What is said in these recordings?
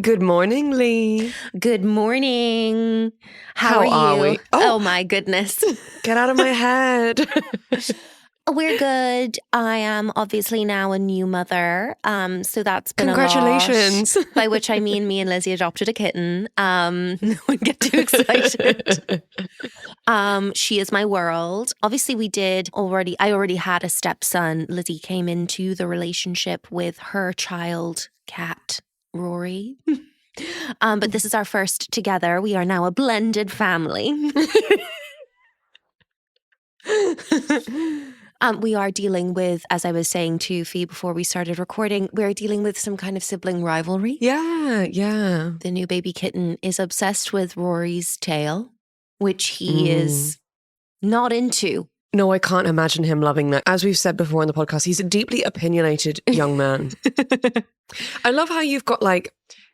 Good morning, Leigh. Good morning. How are you? We? Oh my goodness. Get out of my head. We're good. I am obviously now a new mother. So that's been Congratulations. a lot. By which I mean me and Lizzie adopted a kitten. No one get too excited. She is my world. Obviously I already had a stepson. Lizzie came into the relationship with her child cat, Rory. But this is our first together. We are now a blended family. We are dealing with, as I was saying to Fi before we started recording, we're dealing with some kind of sibling rivalry. Yeah. The new baby kitten is obsessed with Rory's tail, which he is not into. No, I can't imagine him loving that. As we've said before in the podcast, he's a deeply opinionated young man. I love how you've got like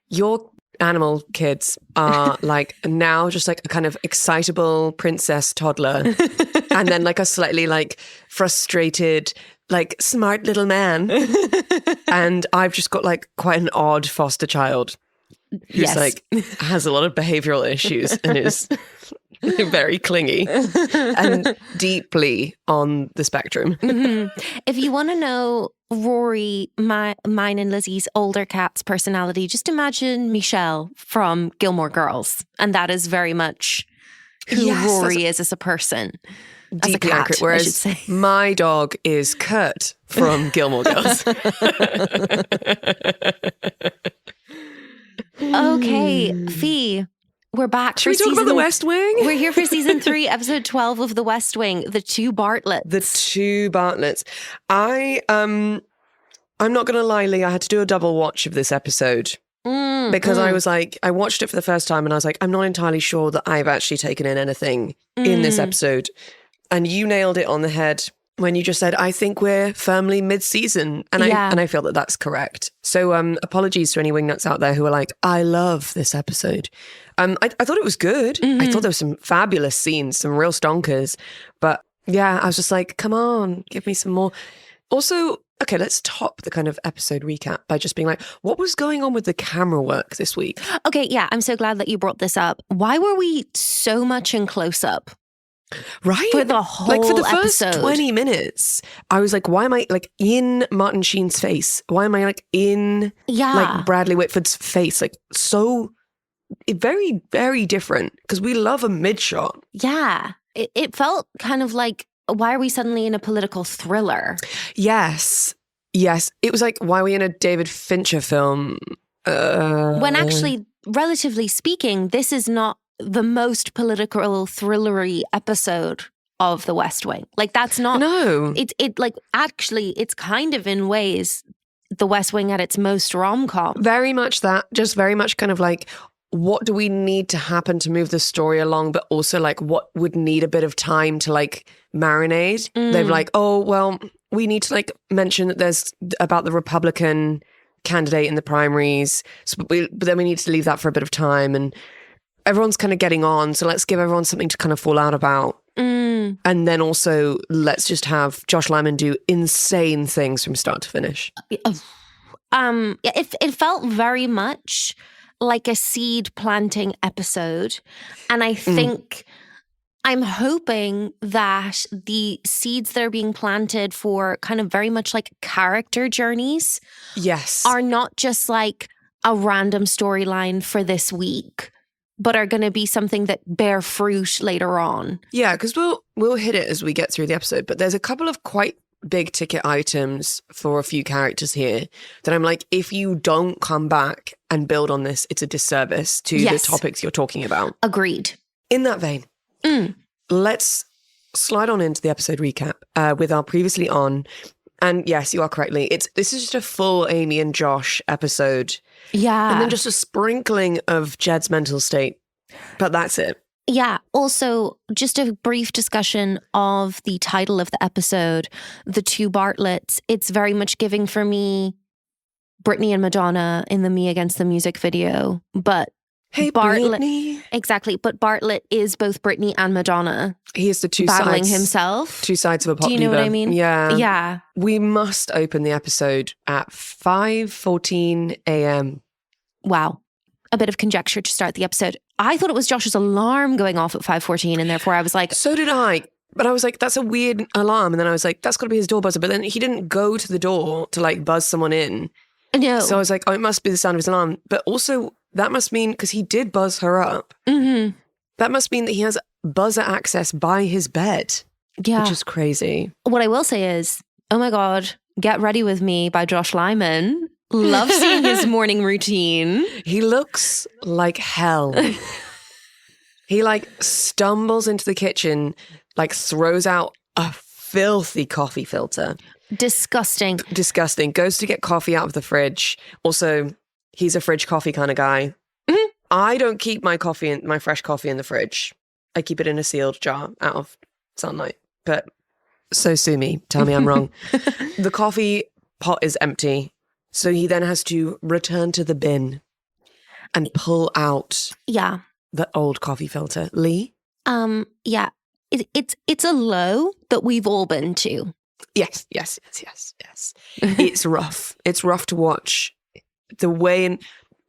your animal kids are like now just like a kind of excitable princess toddler and then like a slightly like frustrated like smart little man, and I've just got like quite an odd foster child who's like has a lot of behavioral issues and is very clingy and deeply on the spectrum. If you want to know Rory, mine and Lizzie's older cat's personality, just imagine Michelle from Gilmore Girls. And that is very much who Rory is as a person. As a cat, accurate. Whereas I should say. My dog is Kurt from Gilmore Girls. Okay, Fi. We're back. Should we talk about The West Wing? We're here for season 3, episode 12 of The West Wing, The Two Bartlets. The Two Bartlets. I'm not going to lie, Leigh, I had to do a double watch of this episode because I was like, I watched it for the first time and I was like, I'm not entirely sure that I've actually taken in anything in this episode. And you nailed it on the head when you just said, I think we're firmly mid-season. And I feel that that's correct. So apologies to any wingnuts out there who are like, I love this episode. I thought it was good. I thought there were some fabulous scenes, some real stonkers. But yeah, I was just like, come on, give me some more. Also, okay, let's top the kind of episode recap by just being like, what was going on with the camera work this week? Okay, yeah, I'm so glad that you brought this up. Why were we so much in close-up? Right? For the whole like for the first episode. 20 minutes, I was like, why am I like in Martin Sheen's face? Why am I like in like Bradley Whitford's face? Like so very, very different because we love a mid-shot. Yeah. It felt kind of like, why are we suddenly in a political thriller? Yes. It was like, why are we in a David Fincher film? When actually, relatively speaking, this is not the most political thrillery episode of The West Wing. Like that's not. No. It like actually, it's kind of in ways The West Wing at its most rom-com. Very much that. Just very much kind of like, what do we need to happen to move the story along, but also like what would need a bit of time to like marinate. They're like, oh, well, we need to like mention that there's about the Republican candidate in the primaries. But then we need to leave that for a bit of time. And everyone's kind of getting on. So let's give everyone something to kind of fall out about. And then also let's just have Josh Lyman do insane things from start to finish. It felt very much like a seed planting episode. And I think I'm hoping that the seeds that are being planted for kind of very much like character journeys are not just like a random storyline for this week, but are going to be something that bear fruit later on. Yeah, because we'll hit it as we get through the episode, but there's a couple of quite big ticket items for a few characters here that I'm like, if you don't come back and build on this, it's a disservice to the topics you're talking about. Agreed. In that vein, let's slide on into the episode recap with our previously on. And yes, you are correctly. This is just a full Amy and Josh episode. Yeah. And then just a sprinkling of Jed's mental state. But that's it. Yeah. Also, just a brief discussion of the title of the episode, The Two Bartlets. It's very much giving for me Britney and Madonna in the Me Against the Music video. But hey, Bartlett, Britney. Exactly. But Bartlett is both Britney and Madonna. He is the two battling sides. Himself. Two sides of a pop Do you know diva. what I mean? Yeah. Yeah. We must open the episode at 5:14 a.m. Wow. a bit of conjecture to start the episode. I thought it was Josh's alarm going off at 5:14, and therefore I was like... So did I. But I was like, that's a weird alarm. And then I was like, that's got to be his door buzzer. But then he didn't go to the door to like buzz someone in. No. So I was like, oh, it must be the sound of his alarm. But also that must mean, because he did buzz her up, that must mean that he has buzzer access by his bed. Yeah. Which is crazy. What I will say is, oh my God, Get Ready With Me by Josh Lyman. Love seeing his morning routine. He looks like hell. He like stumbles into the kitchen, like throws out a filthy coffee filter. Disgusting. Goes to get coffee out of the fridge. Also, he's a fridge coffee kind of guy. I don't keep my fresh coffee in the fridge. I keep it in a sealed jar out of sunlight. But so sue me. Tell me I'm wrong. The coffee pot is empty. So he then has to return to the bin and pull out the old coffee filter. Leigh? Yeah. It's a low that we've all been to. Yes. It's rough. It's rough to watch. The way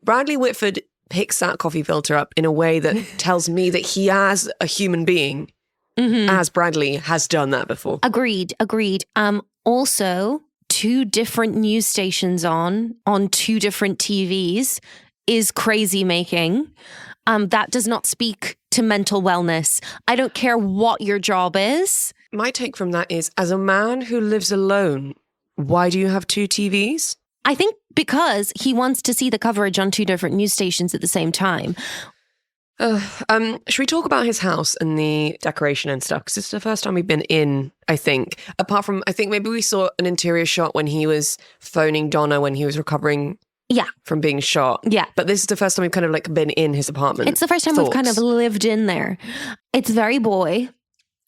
Bradley Whitford picks that coffee filter up in a way that tells me that he, as a human being, as Bradley, has done that before. Agreed. Also, 2 different news stations on 2 different TVs is crazy making. That does not speak to mental wellness. I don't care what your job is. My take from that is, as a man who lives alone, why do you have 2 TVs? I think because he wants to see the coverage on 2 different news stations at the same time. Should we talk about his house and the decoration and stuff? Because it's the first time we've been in, I think. Apart from, I think maybe we saw an interior shot when he was phoning Donna when he was recovering from being shot. Yeah. But this is the first time we've kind of like been in his apartment. It's the first time we've kind of lived in there. It's very boy.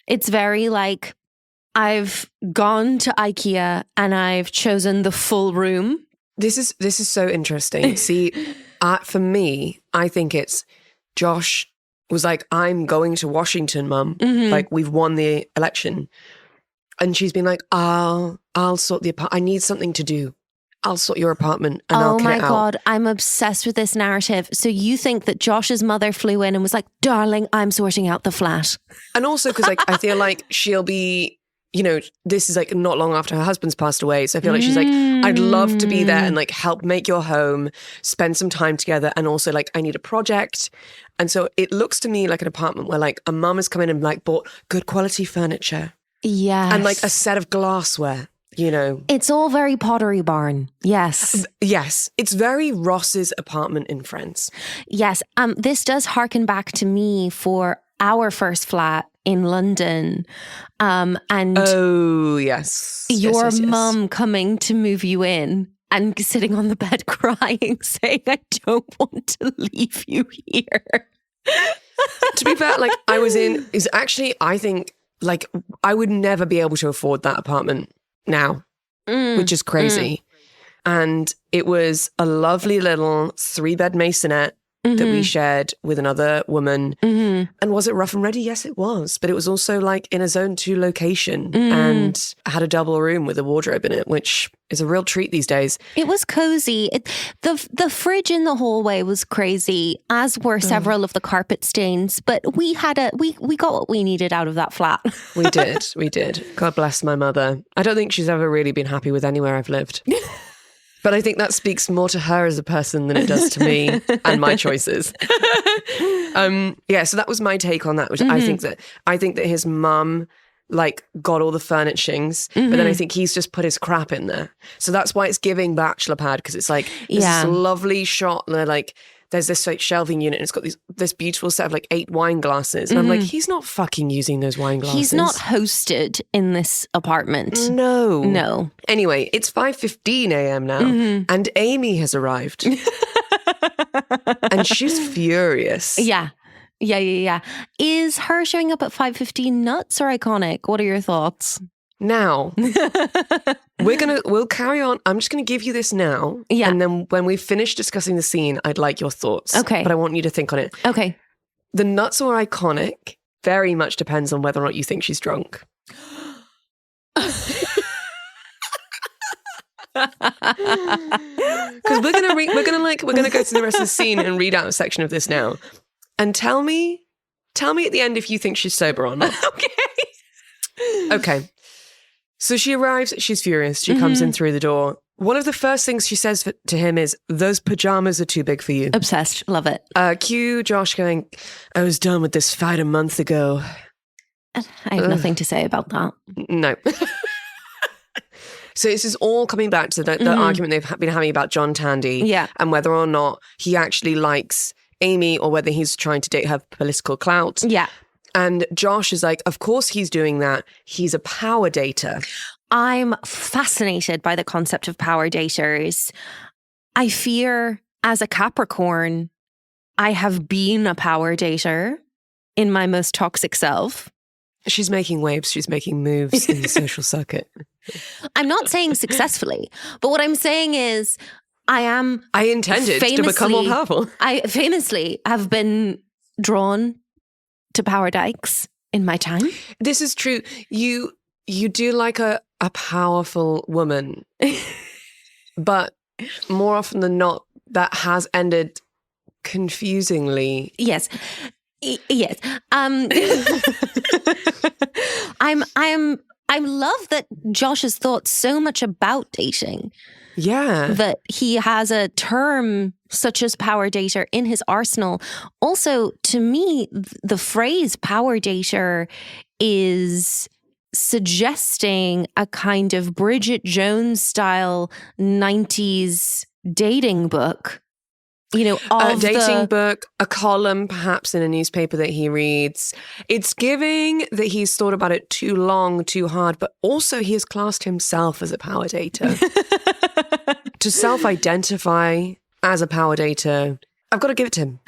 It's very like, I've gone to IKEA and I've chosen the full room. This is so interesting. See, for me, I think it's Josh was like, I'm going to Washington, Mum. Like, we've won the election. And she's been like, I'll sort the apartment. I need something to do. I'll sort your apartment and I'll clear it out. Oh my God, I'm obsessed with this narrative. So you think that Josh's mother flew in and was like, darling, I'm sorting out the flat. And also because like, I feel like she'll be, you know, this is like not long after her husband's passed away. So I feel like she's like, I'd love to be there and like help make your home, spend some time together. And also like, I need a project. And so it looks to me like an apartment where like a mum has come in and like bought good quality furniture. Yes. And like a set of glassware, you know. It's all very Pottery Barn. Yes. Yes. It's very Ross's apartment in Friends. Yes. This does harken back to me for our first flat in London. And oh, yes. Your mum coming to move you in and sitting on the bed crying, saying, I don't want to leave you here. To be fair, like I think like I would never be able to afford that apartment now, which is crazy. And it was a lovely little 3-bed masonette that we shared with another woman. And was it rough and ready? Yes, it was. But it was also like in a zone 2 location and had a double room with a wardrobe in it, which is a real treat these days. It was cozy. The fridge in the hallway was crazy, as were several of the carpet stains. But we got what we needed out of that flat. We did. God bless my mother. I don't think she's ever really been happy with anywhere I've lived. But I think that speaks more to her as a person than it does to me and my choices. So that was my take on that, which I think that his mum like got all the furnishings, but then I think he's just put his crap in there. So that's why it's giving bachelor pad, because it's like this lovely shot and they're like, there's this like shelving unit and it's got this beautiful set of like 8 wine glasses. And I'm like, he's not fucking using those wine glasses. He's not hosted in this apartment. No. Anyway, it's 5:15 a.m. now and Amy has arrived. And she's furious. Yeah. Is her showing up at 5:15 nuts or iconic? What are your thoughts? Now, we'll carry on. I'm just going to give you this now. Yeah. And then when we finish discussing the scene, I'd like your thoughts. Okay. But I want you to think on it. Okay. The nuts or iconic very much depends on whether or not you think she's drunk. Because we're gonna go through the rest of the scene and read out a section of this now, and tell me at the end if you think she's sober or not. Okay. So she arrives. She's furious. She comes in through the door. One of the first things she says to him is, "Those pajamas are too big for you." Obsessed. Love it. Cue Josh going, "I was done with this fight a month ago." I have nothing to say about that. No. So this is all coming back to the argument they've been having about John Tandy and whether or not he actually likes Amy or whether he's trying to date her political clout. Yeah. And Josh is like, of course he's doing that. He's a power dater. I'm fascinated by the concept of power daters. I fear as a Capricorn, I have been a power dater in my most toxic self. She's making waves. She's making moves in the social circuit. I'm not saying successfully, but what I'm saying is I intended to become more powerful. I famously have been drawn to power dykes in my time. This is true. You do like a powerful woman, but more often than not, that has ended confusingly. Yes. Yes. I love that Josh has thought so much about dating. Yeah. That he has a term such as power dater in his arsenal. Also, to me, the phrase power dater is suggesting a kind of Bridget Jones style 90s dating book. You know, a dating book, a column perhaps in a newspaper that he reads. It's giving that he's thought about it too long, too hard, but also he has classed himself as a power dater. To self-identify as a power dater, I've got to give it to him.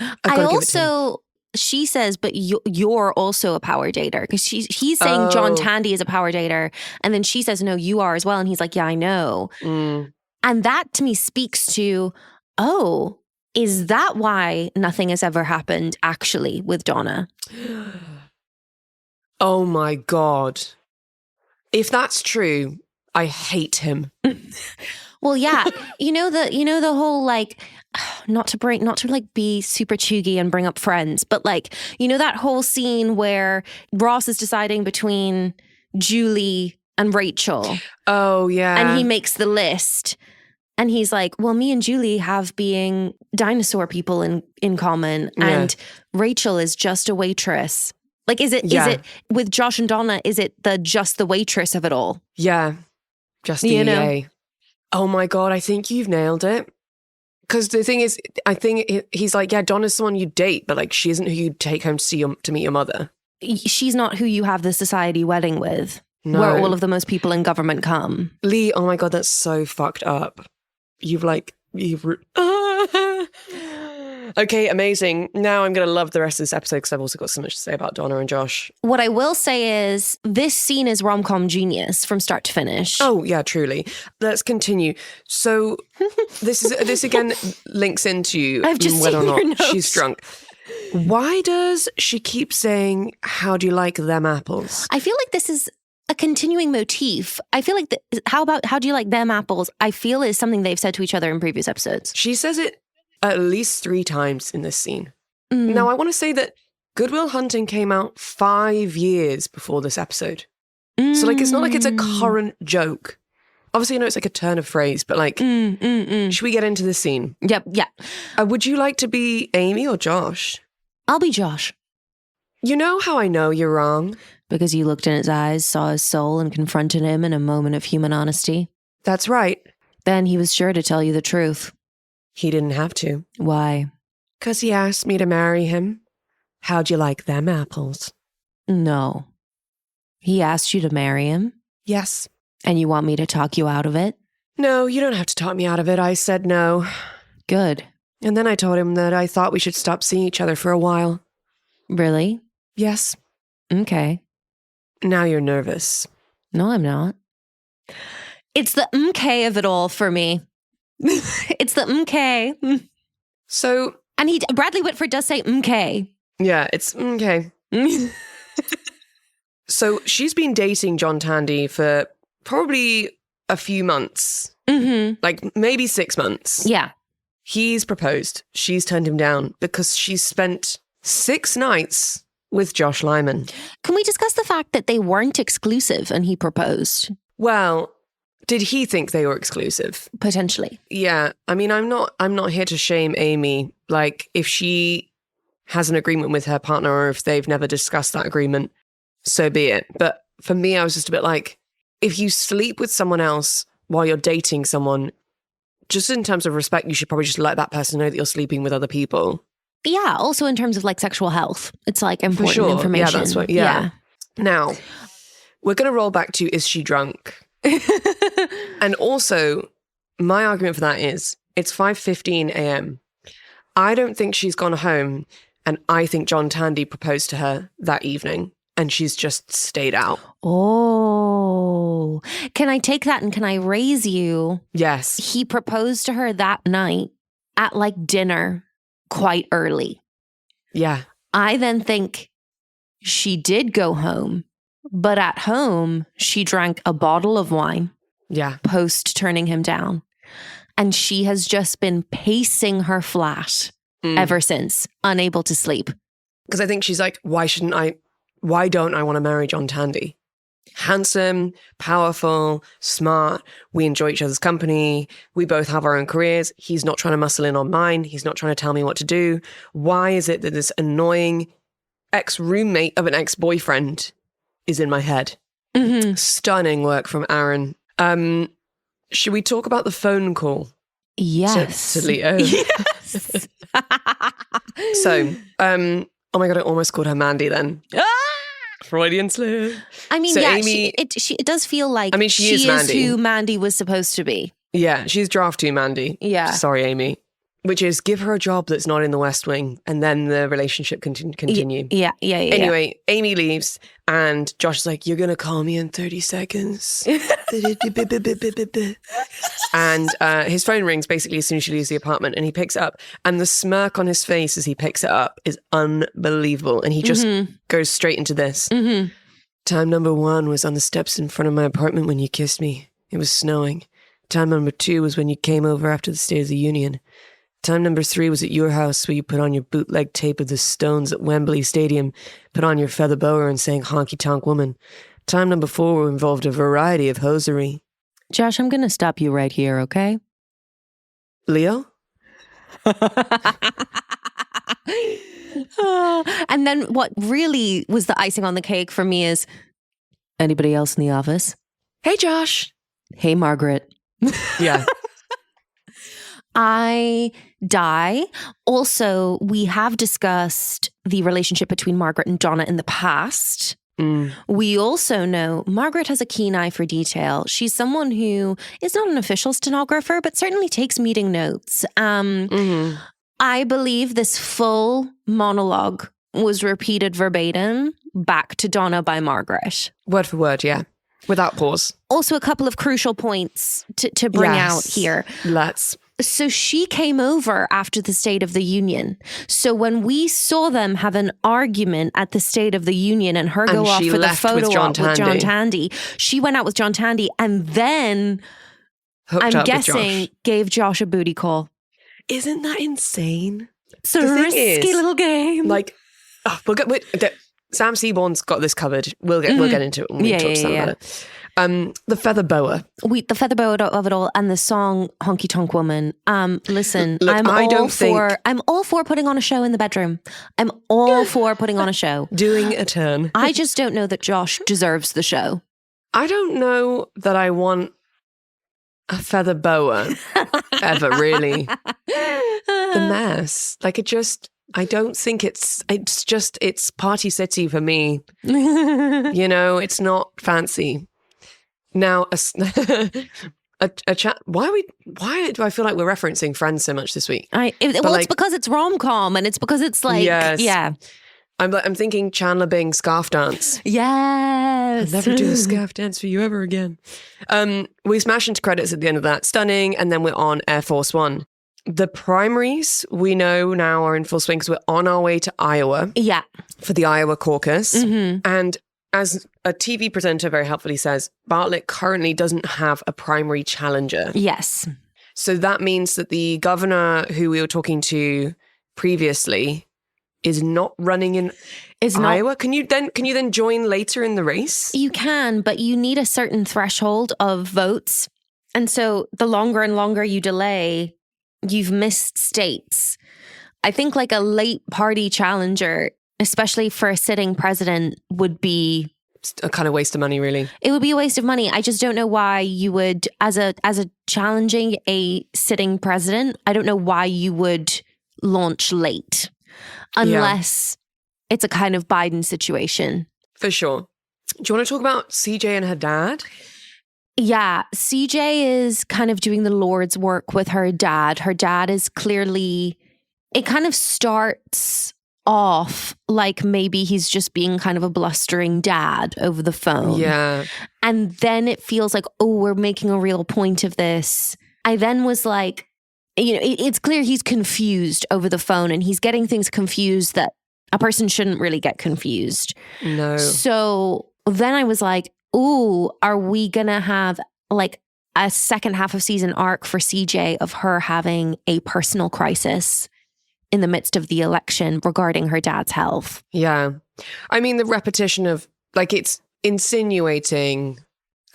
She says, but you're also a power dater, because he's saying John Tandy is a power dater, and then she says, no, you are as well, and he's like, yeah, I know. And that to me speaks to, is that why nothing has ever happened actually with Donna? Oh my God. If that's true, I hate him. Well, yeah. You know the whole like, not to like be super chuggy and bring up Friends, but like, you know that whole scene where Ross is deciding between Julie and Rachel. Oh yeah. And he makes the list. And he's like, well, me and Julie have being dinosaur people in common. And Rachel is just a waitress. Like, is it with Josh and Donna, is it just the waitress of it all? Yeah. Just the EA. Oh my God, I think you've nailed it. Because the thing is, I think he's like, yeah, Donna's the one you date, but like she isn't who you take home to meet your mother. She's not who you have the society wedding with, no. Where all of the most people in government come. Leigh, oh my God, that's so fucked up. Okay, amazing. Now I'm going to love the rest of this episode because I've also got so much to say about Donna and Josh. What I will say is this scene is rom-com genius from start to finish. Oh, yeah, truly. Let's continue. So this again links into whether or not she's drunk. Why does she keep saying, how do you like them apples? I feel like this is a continuing motif. I feel like how do you like them apples? I feel is something they've said to each other in previous episodes. She says it at least 3 times in this scene. Now, I want to say that Good Will Hunting came out 5 years before this episode. So, like, it's not like it's a current joke. Obviously, I know it's like a turn of phrase, but like, should we get into the scene? Yep, yeah. Would you like to be Amy or Josh? I'll be Josh. You know how I know you're wrong? Because you looked in his eyes, saw his soul, and confronted him in a moment of human honesty. That's right. Then he was sure to tell you the truth. He didn't have to. Why? Because he asked me to marry him. How'd you like them apples? No. He asked you to marry him? Yes. And you want me to talk you out of it? No, you don't have to talk me out of it. I said no. Good. And then I told him that I thought we should stop seeing each other for a while. Really? Yes. Okay. Now you're nervous. No, I'm not. It's the MK of it all for me. It's the MK. So... And Bradley Whitford does say MK. Yeah, it's MK. So she's been dating John Tandy for probably a few months, Mm-hmm. like maybe 6 months. Yeah. He's proposed. She's turned him down because she's spent 6 nights with Josh Lyman. Can we discuss the fact that they weren't exclusive and he proposed? Well, did he think they were exclusive? Potentially. Yeah. I mean, I'm not here to shame Amy. Like, if she has an agreement with her partner or if they've never discussed that agreement, so be it. But for me, I was just a bit like, if you sleep with someone else while you're dating someone, just in terms of respect, you should probably just let that person know that you're sleeping with other people. Yeah. Also in terms of like sexual health, it's like important For sure. information. Yeah, that's what. Yeah. Now, we're going to roll back to, is she drunk? And also, my argument for that is it's 5:15 a.m. I don't think she's gone home, and I think John Tandy proposed to her that evening, and she's just stayed out. Oh, can I take that and can I raise you? Yes. He proposed to her that night at like dinner quite early. Yeah. I then think she did go home, but at home, she drank a bottle of wine Yeah. post turning him down. And she has just been pacing her flat ever since, unable to sleep. Because I think she's like, why don't I want to marry John Tandy? Handsome, powerful, smart. We enjoy each other's company. We both have our own careers. He's not trying to muscle in on mine. He's not trying to tell me what to do. Why is it that this annoying ex-roommate of an ex-boyfriend is in my head? Mm-hmm. Stunning work from Aaron. Should we talk about the phone call? Yes. To Leo. Yes. So, oh my God, I almost called her Mandy then. Freudian slip. I mean, So yeah, Amy- it does feel like I mean, she is Mandy. who Mandy was supposed to be. Yeah, she's draft 2 Mandy. Yeah. Sorry, Amy. Which is give her a job that's not in the West Wing and then the relationship can continue. Yeah. Anyway, Amy leaves and Josh is like, you're going to call me in 30 seconds. And his phone rings basically as soon as she leaves the apartment and he picks it up. And the smirk on his face as he picks it up is unbelievable. And he just goes straight into this. Mm-hmm. Time number 1 was on the steps in front of my apartment when you kissed me. It was snowing. Time number 2 was when you came over after the State of the Union. Time number 3 was at your house where you put on your bootleg tape of the Stones at Wembley Stadium, put on your feather boa and sang Honky Tonk Woman. Time number 4 involved a variety of hosiery. Josh, I'm going to stop you right here, okay? Leo? And then what really was the icing on the cake for me is, anybody else in the office? Hey, Josh. Hey, Margaret. Yeah. I die. Also, we have discussed the relationship between Margaret and Donna in the past. We also know Margaret has a keen eye for detail. She's someone who is not an official stenographer, but certainly takes meeting notes. I believe this full monologue was repeated verbatim back to Donna by Margaret. Word for word, yeah. Without pause. Also, a couple of crucial points to bring out here. Let's. So she came over after the State of the Union. So when we saw them have an argument at the State of the Union and her go off for the photo op with John Tandy, she went out with John Tandy and then, I'm guessing, gave Josh a booty call. Isn't that insane? It's a risky little game. Like, Sam Seaborn's got this covered. We'll get into it when we talk to Sam about it. The feather boa. The feather boa of it all, and the song "Honky Tonk Woman." Listen, Look, I'm all for putting on a show in the bedroom. I'm all for putting on a show, doing a turn. I just don't know that Josh deserves the show. I don't know that I want a feather boa ever really. The mess, like I don't think it's Party City for me. You know, it's not fancy. Now, a chat. Why do I feel like we're referencing Friends so much this week? It's because it's rom-com and it's because it's like, yes. Yeah. I'm thinking Chandler Bing scarf dance. Yes. I'll never do a scarf dance for you ever again. We smash into credits at the end of that. Stunning. And then we're on Airforce One. The primaries we know now are in full swing because we're on our way to Iowa. Yeah. For the Iowa caucus. Mm-hmm. And as a TV presenter very helpfully says, Bartlett currently doesn't have a primary challenger. Yes. So that means that the governor who we were talking to previously is not running in Iowa. Can you then join later in the race? You can, but you need a certain threshold of votes. And so the longer and longer you delay, you've missed states. I think like a late party challenger, especially for a sitting president, would be a kind of waste of money, really. It would be a waste of money. I just don't know why you would, as a challenging a sitting president, I don't know why you would launch late unless it's a kind of Biden situation. For sure. Do you want to talk about CJ and her dad? Yeah, CJ is kind of doing the Lord's work with her dad. Her dad is clearly, it kind of starts off like maybe he's just being kind of a blustering dad over the phone. Yeah. And then it feels like, oh, we're making a real point of this. I then was like, you know, it's clear he's confused over the phone and he's getting things confused that a person shouldn't really get confused. No. So then I was like, ooh, are we going to have like a second half of season arc for CJ of her having a personal crisis in the midst of the election regarding her dad's health? Yeah. I mean, the repetition of, like, it's insinuating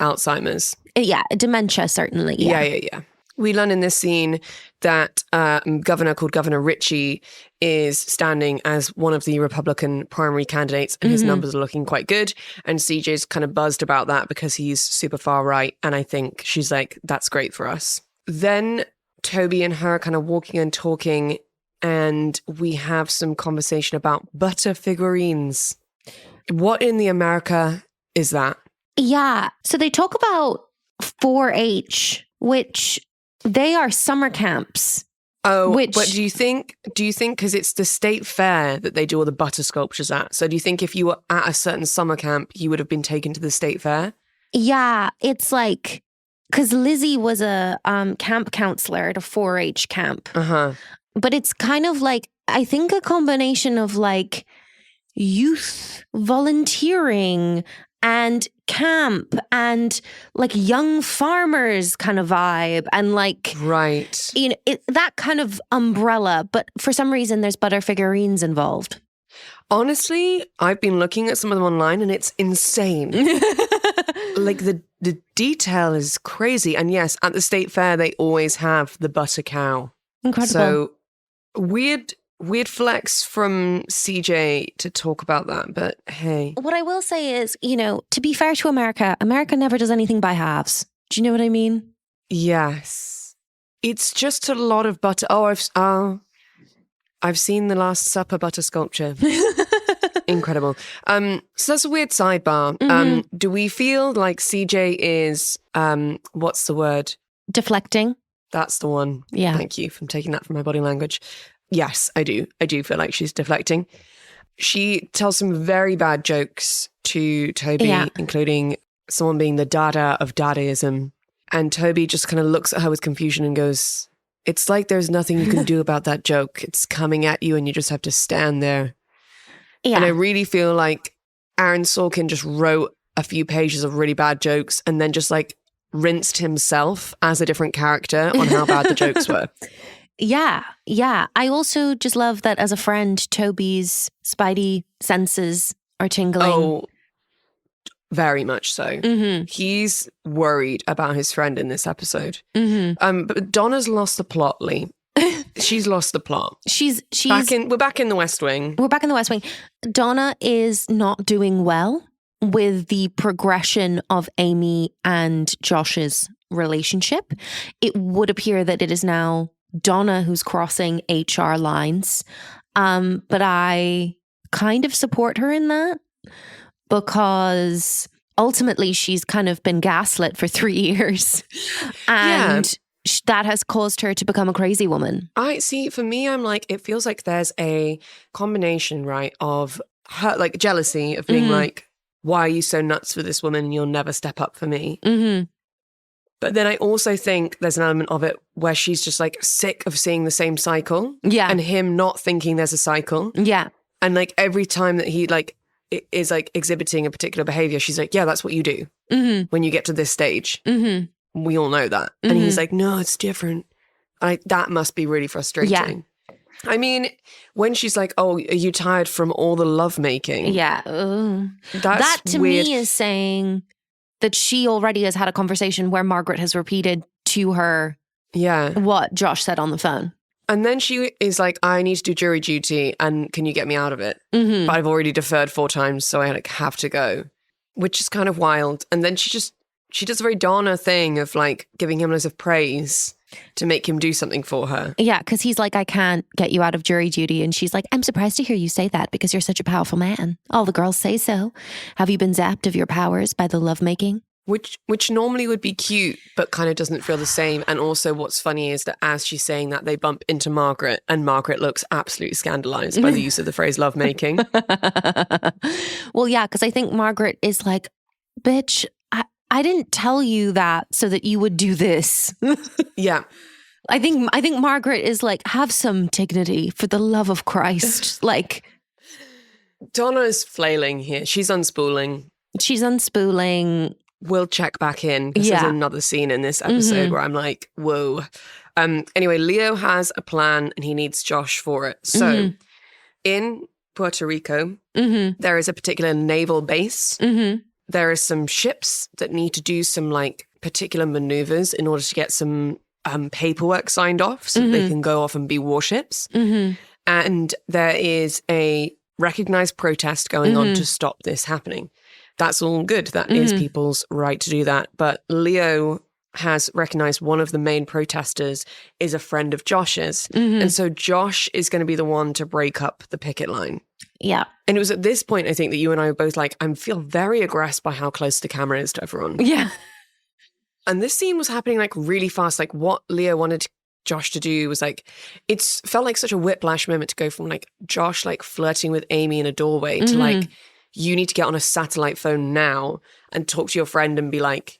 Alzheimer's. Yeah, dementia, certainly. Yeah. We learn in this scene that governor called Governor Ritchie is standing as one of the Republican primary candidates and his numbers are looking quite good. And CJ's kind of buzzed about that because he's super far right. And I think she's like, that's great for us. Then Toby and her kind of walking and talking, and we have some conversation about butter figurines. What in the America is that? Yeah. So they talk about 4-H, which they are summer camps. Oh, but do you think because it's the state fair that they do all the butter sculptures at? So do you think if you were at a certain summer camp, you would have been taken to the state fair? Yeah, it's like, because Lizzie was a camp counselor at a 4-H camp. Uh-huh. But it's kind of like, I think a combination of like youth volunteering and camp and like young farmers kind of vibe and like, right, you know, that kind of umbrella. But for some reason, there's butter figurines involved. Honestly, I've been looking at some of them online and it's insane. Like the detail is crazy. And yes, at the state fair, they always have the butter cow. Incredible. So weird flex from CJ to talk about that, but hey. What I will say is, you know, to be fair to America, America never does anything by halves. Do you know what I mean? Yes. It's just a lot of butter. Oh, I've seen the Last Supper butter sculpture. Incredible. So that's a weird sidebar. Do we feel like CJ is, what's the word? Deflecting. That's the one. Yeah. Thank you for taking that from my body language. Yes, I do. I do feel like she's deflecting. She tells some very bad jokes to Toby, including someone being the dada of dadaism. And Toby just kind of looks at her with confusion and goes, it's like there's nothing you can do about that joke. It's coming at you and you just have to stand there. Yeah. And I really feel like Aaron Sorkin just wrote a few pages of really bad jokes and then just like rinsed himself as a different character on how bad the jokes were. Yeah. I also just love that as a friend, Toby's spidey senses are tingling. Oh, very much so. He's worried about his friend in this episode. But Donna's lost the plot, Leigh. She's lost the plot. We're back in the West Wing. We're back in the West Wing. Donna is not doing well with the progression of Amy and Josh's relationship. It would appear that it is now Donna who's crossing HR lines. But I kind of support her in that because ultimately she's kind of been gaslit for 3 years. And that has caused her to become a crazy woman. I see. For me, I'm like, it feels like there's a combination, right, of her, like jealousy of being like, why are you so nuts for this woman? You'll never step up for me. But then I also think there's an element of it where she's just like sick of seeing the same cycle. Yeah. And him not thinking there's a cycle. Yeah. And like every time that he like is like exhibiting a particular behavior, she's like, yeah, that's what you do when you get to this stage. We all know that. And he's like, no, it's different. That must be really frustrating. I mean, when she's like, oh, are you tired from all the lovemaking? Yeah. That to weird. me is saying that she already has had a conversation where Margaret has repeated to her what Josh said on the phone. And then she is like, I need to do jury duty and can you get me out of it? But I've already deferred 4 times, so I like have to go, which is kind of wild. And then she does a very Donna thing of like giving him loads of praise to make him do something for her. Yeah, because he's like, I can't get you out of jury duty. And she's like, I'm surprised to hear you say that because you're such a powerful man. All the girls say so. Have you been zapped of your powers by the lovemaking? Which normally would be cute, but kind of doesn't feel the same. And also what's funny is that as she's saying that, they bump into Margaret and Margaret looks absolutely scandalized by the use of the phrase lovemaking. Well, yeah, because I think Margaret is like, bitch, I didn't tell you that so that you would do this. Yeah. I think Margaret is like, have some dignity for the love of Christ. Like, Donna is flailing here. She's unspooling. We'll check back in because there's another scene in this episode where I'm like, whoa. Anyway, Leo has a plan and he needs Josh for it. So in Puerto Rico, there is a particular naval base. There are some ships that need to do some like particular maneuvers in order to get some paperwork signed off so that they can go off and be warships. And there is a recognized protest going on to stop this happening. That's all good. That is people's right to do that. But Leo has recognized one of the main protesters is a friend of Josh's. And so Josh is going to be the one to break up the picket line. Yeah. And it was at this point, I think, that you and I were both like, I feel very aggressed by how close the camera is to everyone. Yeah. And this scene was happening like really fast. Like what Leo wanted Josh to do was like, felt like such a whiplash moment to go from like Josh like flirting with Amy in a doorway to like, you need to get on a satellite phone now and talk to your friend and be like,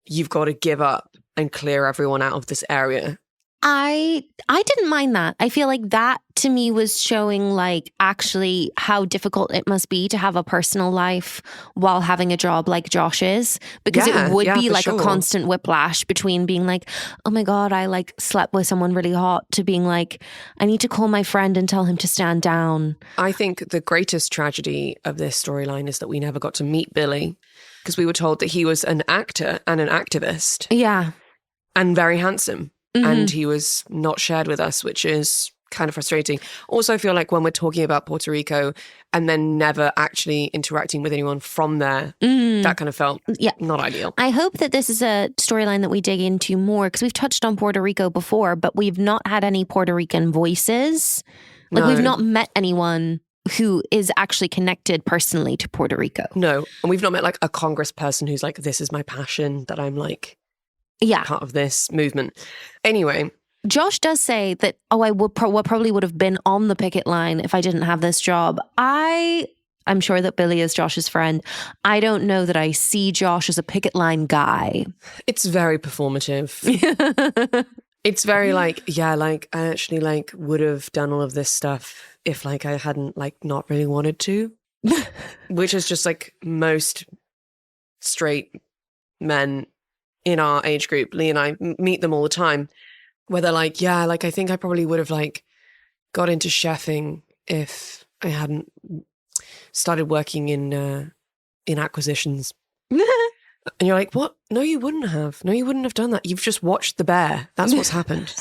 you've got to give up and clear everyone out of this area. I didn't mind that. I feel like that to me was showing like actually how difficult it must be to have a personal life while having a job like Josh's, because it would be like a constant whiplash between being like, oh my God, I like slept with someone really hot, to being like, I need to call my friend and tell him to stand down. I think the greatest tragedy of this storyline is that we never got to meet Billy, because we were told that he was an actor and an activist. Yeah. And very handsome. And he was not shared with us, which is kind of frustrating. Also, I feel like when we're talking about Puerto Rico and then never actually interacting with anyone from there, that kind of felt not ideal. I hope that this is a storyline that we dig into more, because we've touched on Puerto Rico before, but we've not had any Puerto Rican voices. Like we've not met anyone who is actually connected personally to Puerto Rico. No. And we've not met like a congressperson who's like, this is my passion, that I'm like, part of this movement. Anyway, Josh does say that, I would probably would have been on the picket line if I didn't have this job. I'm sure that Billy is Josh's friend. I don't know that I see Josh as a picket line guy. It's very performative. It's very like, I actually like would have done all of this stuff if like I hadn't like not really wanted to, which is just like most straight men in our age group. Leigh and I meet them all the time where they're like, I think I probably would have like got into chefing if I hadn't started working in acquisitions. And you're like, what? No, you wouldn't have. No, you wouldn't have done that. You've just watched The Bear. That's what's happened.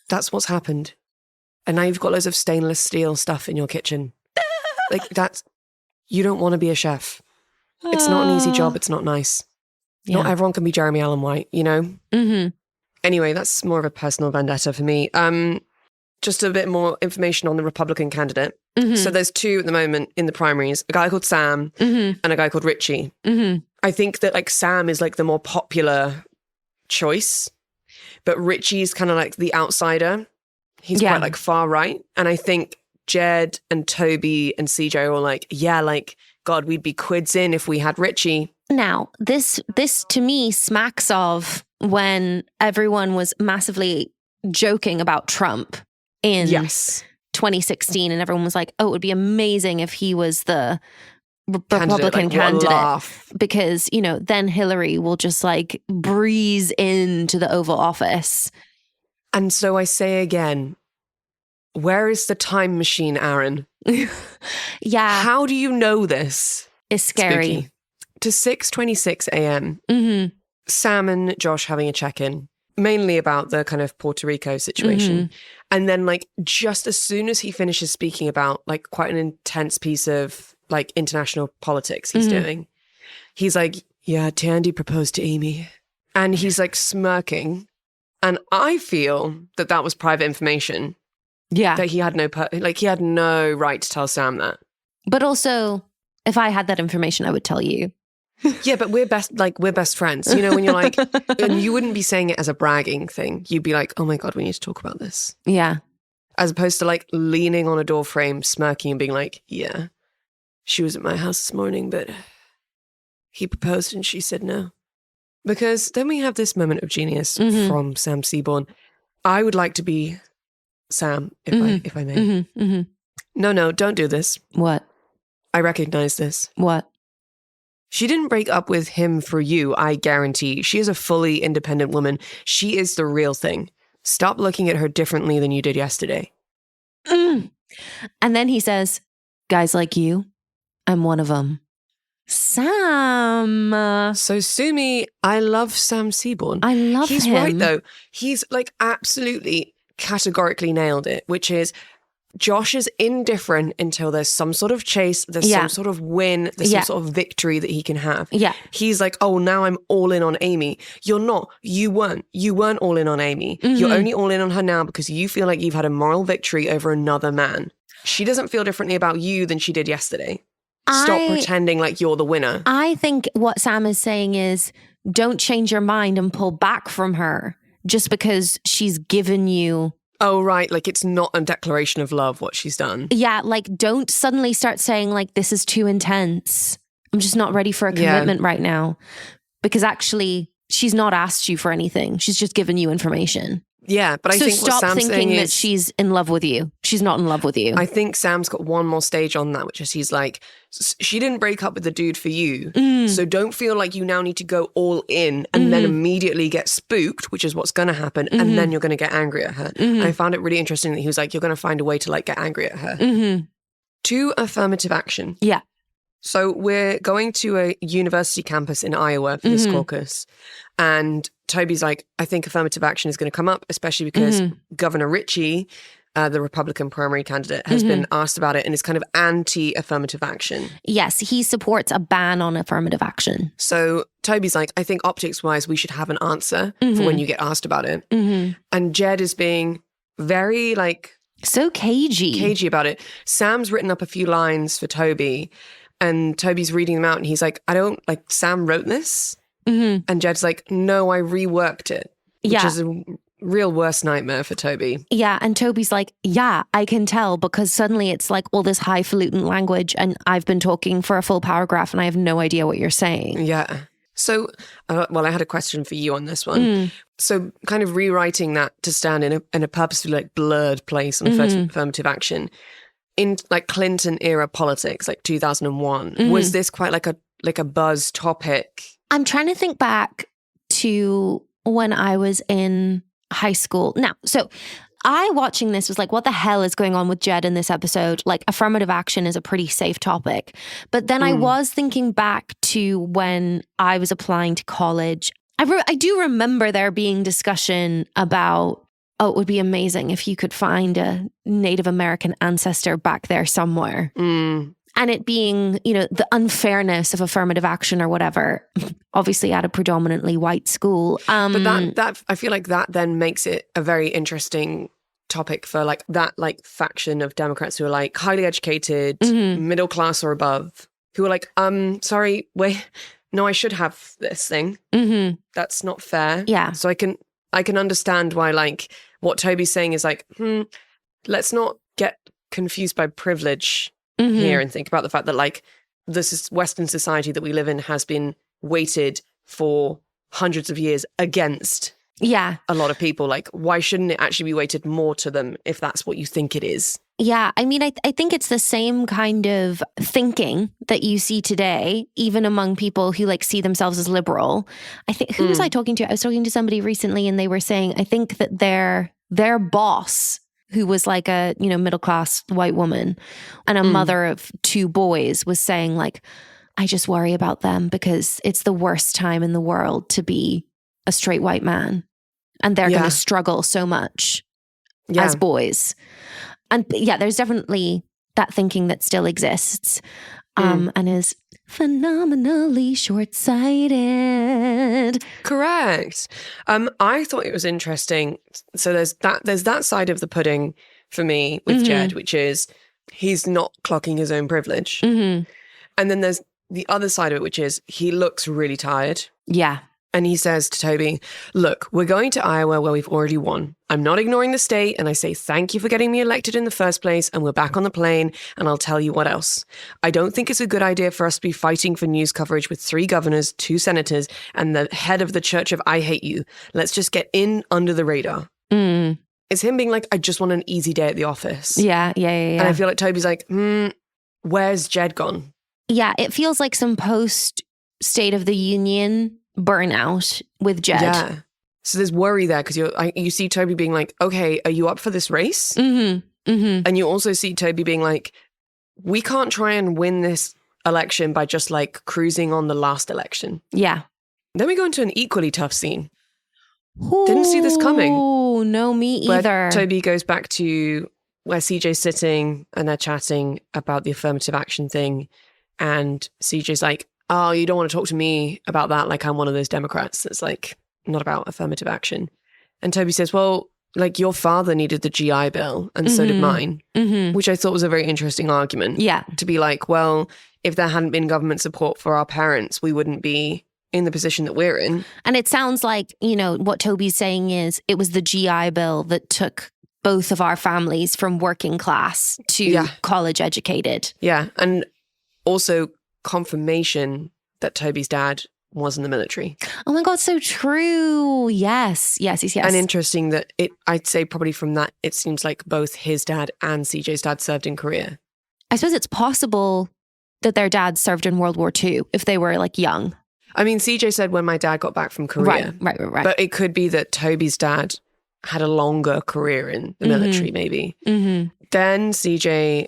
That's what's happened. And now you've got loads of stainless steel stuff in your kitchen. Like you don't want to be a chef. It's not an easy job. It's not nice. Not everyone can be Jeremy Allen White, you know? Anyway, that's more of a personal vendetta for me. Just a bit more information on the Republican candidate. So there's 2 at the moment in the primaries, a guy called Sam and a guy called Richie. I think that like Sam is like the more popular choice, but Richie's kind of like the outsider. He's quite like far right. And I think Jed and Toby and CJ are all like, God, we'd be quids in if we had Richie. Now, this to me smacks of when everyone was massively joking about Trump in 2016 and everyone was like, oh, it would be amazing if he was the Republican Candidate, like, what a candidate, laugh. because, you know, then Hillary will just like breeze into the Oval Office. And so I say again, where is the time machine, Aaron? Yeah. How do you know this? It's scary. Spooky. To 6:26 a.m., Sam and Josh having a check-in, mainly about the kind of Puerto Rico situation. And then like just as soon as he finishes speaking about like quite an intense piece of like international politics he's doing, he's like, yeah, Tandy proposed to Amy. And he's like smirking. And I feel that that was private information. Yeah. That he had he had no right to tell Sam that. But also, if I had that information, I would tell you. Yeah, but we're best friends. You know, when you're like, and you wouldn't be saying it as a bragging thing. You'd be like, oh my God, we need to talk about this. Yeah. As opposed to like leaning on a door frame, smirking and being like, yeah, she was at my house this morning, but he proposed and she said no. Because then we have this moment of genius from Sam Seaborn. I would like to be Sam, if I may. No, don't do this. What? I recognize this. What? She didn't break up with him for you, I guarantee. She is a fully independent woman. She is the real thing. Stop looking at her differently than you did yesterday. And then he says, guys like you, I'm one of them. Sam. So Sumi, I love Sam Seaborn. I love He's him. right though. He's like absolutely categorically nailed it, which is Josh is indifferent until there's some sort of chase, there's some sort of win, there's some sort of victory that he can have. Yeah. He's like, oh, now I'm all in on Amy. You're not. You weren't all in on Amy. You're only all in on her now because you feel like you've had a moral victory over another man. She doesn't feel differently about you than she did yesterday. Stop pretending like you're the winner. I think what Sam is saying is, don't change your mind and pull back from her just because she's given you. Oh, right. Like it's not a declaration of love what she's done. Yeah. Like don't suddenly start saying like, this is too intense. I'm just not ready for a commitment right now. Because actually she's not asked you for anything. She's just given you information. Yeah, but I think what Sam's saying that is she's in love with you. She's not in love with you. I think Sam's got one more stage on that, which is he's like, she didn't break up with the dude for you. So don't feel like you now need to go all in and then immediately get spooked, which is what's going to happen. And then you're going to get angry at her. I found it really interesting that he was like, you're going to find a way to like get angry at her. To affirmative action. Yeah. So we're going to a university campus in Iowa for this caucus. And Toby's like, I think affirmative action is going to come up, especially because Governor Ritchie, the Republican primary candidate, has been asked about it and is kind of anti-affirmative action. Yes, he supports a ban on affirmative action. So Toby's like, I think optics-wise, we should have an answer for when you get asked about it. And Jed is being very like... so cagey about it. Sam's written up a few lines for Toby and Toby's reading them out and he's like, I don't, like, Sam wrote this? And Jed's like, no, I reworked it. Which is a real worst nightmare for Toby. Yeah, and Toby's like, yeah, I can tell because suddenly it's like all this highfalutin language and I've been talking for a full paragraph and I have no idea what you're saying. Yeah. So, well, I had a question for you on this one. So kind of rewriting that to stand in a purposefully like blurred place on affirmative action. In like Clinton era politics, like 2001, was this quite like a buzz topic? I'm trying to think back to when I was in high school. Now, so I watching this was like, what the hell is going on with Jed in this episode? Like affirmative action is a pretty safe topic. But then I was thinking back to when I was applying to college. I do remember there being discussion about, oh, it would be amazing if you could find a Native American ancestor back there somewhere. And it being, you know, the unfairness of affirmative action or whatever, obviously at a predominantly white school. But that I feel like that then makes it a very interesting topic for like that like faction of Democrats who are like highly educated, middle class or above, who are like, sorry, wait, no, I should have this thing. That's not fair. Yeah. So I can understand why like what Toby's saying is like, let's not get confused by privilege here and think about the fact that like this is Western society that we live in has been weighted for hundreds of years against a lot of people. Like, why shouldn't it actually be weighted more to them if that's what you think it is? Yeah, I mean, I think it's the same kind of thinking that you see today, even among people who like see themselves as liberal. I think, who was I talking to? I was talking to somebody recently and they were saying, I think that their boss, who was like a, middle-class white woman and a mother of 2 boys, was saying like, I just worry about them because it's the worst time in the world to be a straight white man. And they're going to struggle so much as boys. And yeah, there's definitely that thinking that still exists and is phenomenally short-sighted. Correct. I thought it was interesting. So there's that side of the pudding for me with Jed, which is he's not clocking his own privilege. And then there's the other side of it, which is he looks really tired. Yeah. And he says to Toby, look, we're going to Iowa where we've already won. I'm not ignoring the state. And I say, thank you for getting me elected in the first place. And we're back on the plane. And I'll tell you what else. I don't think it's a good idea for us to be fighting for news coverage with 3 governors, 2 senators, and the head of the Church of I Hate You. Let's just get in under the radar. It's him being like, I just want an easy day at the office. Yeah. And I feel like Toby's like, where's Jed gone? Yeah, it feels like some post State of the Union burnout with Jed. Yeah. So there's worry there because you see Toby being like, okay, are you up for this race? And you also see Toby being like, we can't try and win this election by just like cruising on the last election. Yeah. Then we go into an equally tough scene. Didn't see this coming. Oh, no, me either. Where Toby goes back to where CJ's sitting and they're chatting about the affirmative action thing. And CJ's like, oh, you don't want to talk to me about that like I'm one of those Democrats that's like not about affirmative action. And Toby says, well, like your father needed the GI Bill and so did mine, which I thought was a very interesting argument. Yeah. To be like, well, if there hadn't been government support for our parents, we wouldn't be in the position that we're in. And it sounds like, what Toby's saying is it was the GI Bill that took both of our families from working class to college educated. Yeah. And also confirmation that Toby's dad was in the military. Oh my God, so true. Yes. And interesting that I'd say probably from that, it seems like both his dad and CJ's dad served in Korea. I suppose it's possible that their dads served in World War II if they were like young. I mean, CJ said when my dad got back from Korea. Right. But it could be that Toby's dad had a longer career in the military, maybe. Then CJ,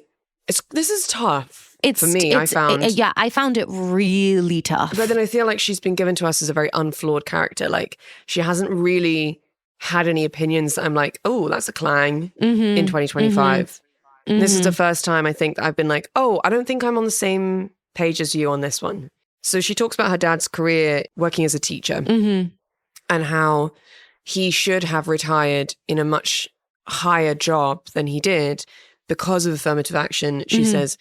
this is tough. For me, I found. I found it really tough. But then I feel like she's been given to us as a very unflawed character. Like she hasn't really had any opinions that I'm like, oh, that's a clang in 2025. This is the first time I think that I've been like, oh, I don't think I'm on the same page as you on this one. So she talks about her dad's career working as a teacher and how he should have retired in a much higher job than he did because of affirmative action. She says,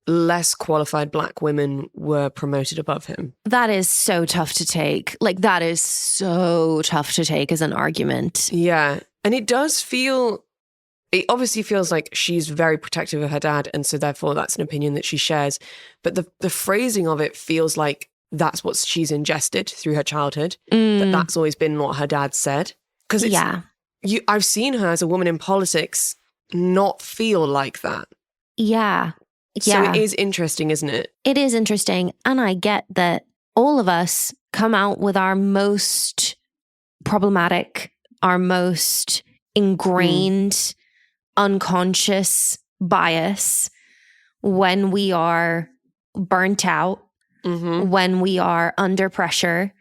less qualified Black women were promoted above him. That is so tough to take. Like, that is so tough to take as an argument. Yeah. And it obviously feels like she's very protective of her dad. And so therefore that's an opinion that she shares. But the phrasing of it feels like that's what she's ingested through her childhood. That's always been what her dad said. Because I've seen her as a woman in politics not feel like that. Yeah. So it is interesting, isn't it? It is interesting. And I get that all of us come out with our most problematic, our most ingrained, unconscious bias when we are burnt out, when we are under pressure,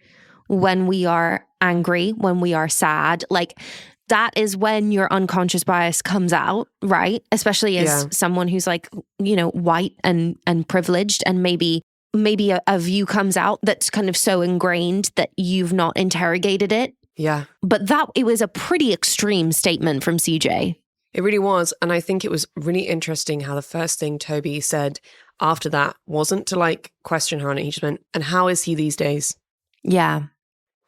when we are angry, when we are sad. Like, that is when your unconscious bias comes out, right? Especially as someone who's like, white and privileged, and maybe a view comes out that's kind of so ingrained that you've not interrogated it. Yeah. But it was a pretty extreme statement from CJ. It really was. And I think it was really interesting how the first thing Toby said after that wasn't to like question her on it. He just went, and how is he these days? Yeah.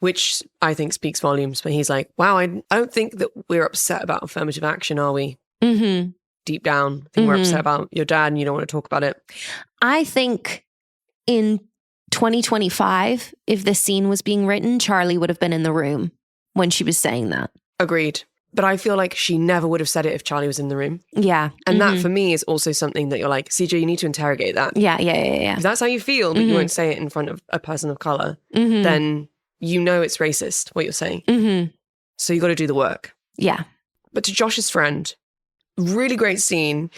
Which I think speaks volumes. But he's like, wow, I don't think that we're upset about affirmative action, are we? Deep down, I think we're upset about your dad and you don't want to talk about it. I think in 2025, if this scene was being written, Charlie would have been in the room when she was saying that. Agreed. But I feel like she never would have said it if Charlie was in the room. Yeah. And that for me is also something that you're like, CJ, you need to interrogate that. Yeah. If that's how you feel, but you won't say it in front of a person of color, then you know it's racist, what you're saying. So you got to do the work. Yeah. But to Josh's friend, really great scene.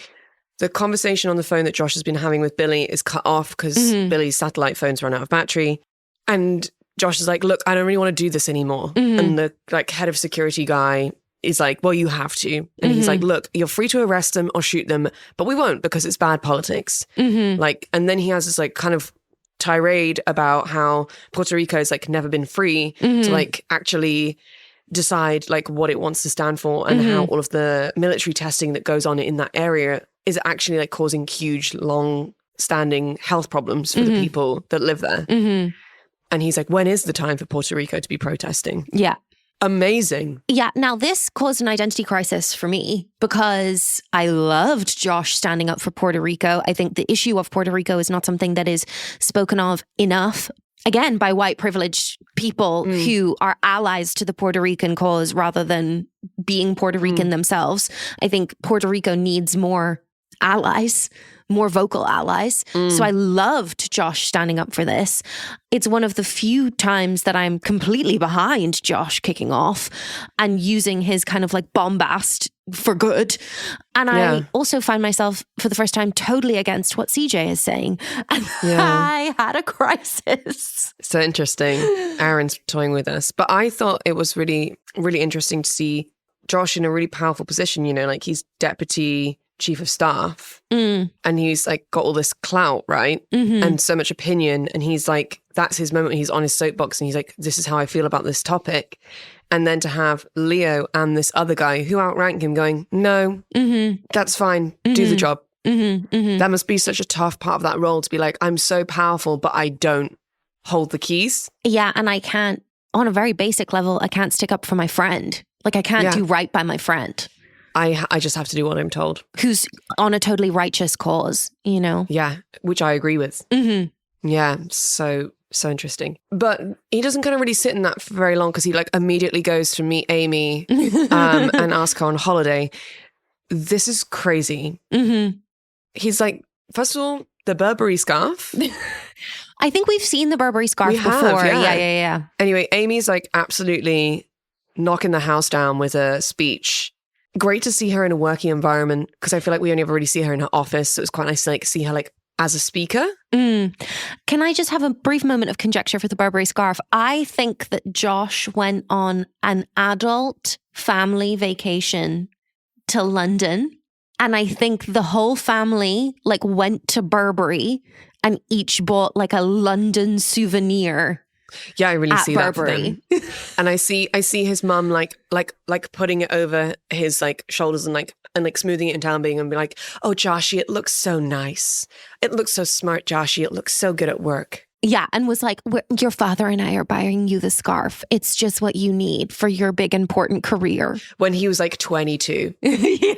The conversation on the phone that Josh has been having with Billy is cut off because Billy's satellite phone's run out of battery. And Josh is like, look, I don't really want to do this anymore. And the head of security guy is like, well, you have to. And he's like, look, you're free to arrest them or shoot them, but we won't because it's bad politics. And then he has this kind of tirade about how Puerto Rico has never been free to actually decide what it wants to stand for, and how all of the military testing that goes on in that area is actually causing huge, long-standing health problems for the people that live there. And he's like, when is the time for Puerto Rico to be protesting? Yeah. Amazing. Yeah. Now, this caused an identity crisis for me because I loved Josh standing up for Puerto Rico. I think the issue of Puerto Rico is not something that is spoken of enough, again, by white privileged people who are allies to the Puerto Rican cause rather than being Puerto Rican themselves. I think Puerto Rico needs more allies, more vocal allies. So I loved Josh standing up for this. It's one of the few times that I'm completely behind Josh kicking off and using his kind of bombast for good. And I also find myself for the first time totally against what CJ is saying. And I had a crisis. So interesting. Aaron's toying with us. But I thought it was really, really interesting to see Josh in a really powerful position, he's deputy chief of staff and he's got all this clout, right? And so much opinion, and he's that's his moment. He's on his soapbox and he's like, this is how I feel about this topic. And then to have Leo and this other guy who outrank him going, no, that's fine, do the job. That must be such a tough part of that role to be like, I'm so powerful but I don't hold the keys. Yeah. And I can't, on a very basic level, I can't stick up for my friend. I can't do right by my friend. I just have to do what I'm told. Who's on a totally righteous cause, Yeah, which I agree with. Yeah, so interesting. But he doesn't kind of really sit in that for very long because he immediately goes to meet Amy and ask her on holiday. This is crazy. He's first of all, the Burberry scarf. I think we've seen the Burberry scarf before. Yeah. Anyway, Amy's absolutely knocking the house down with a speech. Great to see her in a working environment because I feel like we only ever really see her in her office. So it's quite nice to see her as a speaker. Can I just have a brief moment of conjecture for the Burberry scarf? I think that Josh went on an adult family vacation to London. And I think the whole family went to Burberry and each bought a London souvenir. Yeah, I really see Burberry. that for them. And I see his mum like putting it over his shoulders and smoothing it down, being and be like, oh, Joshy, it looks so nice. It looks so smart, Joshy. It looks so good at work. Yeah, and was like, your father and I are buying you the scarf. It's just what you need for your big important career. When he was 22. Yeah.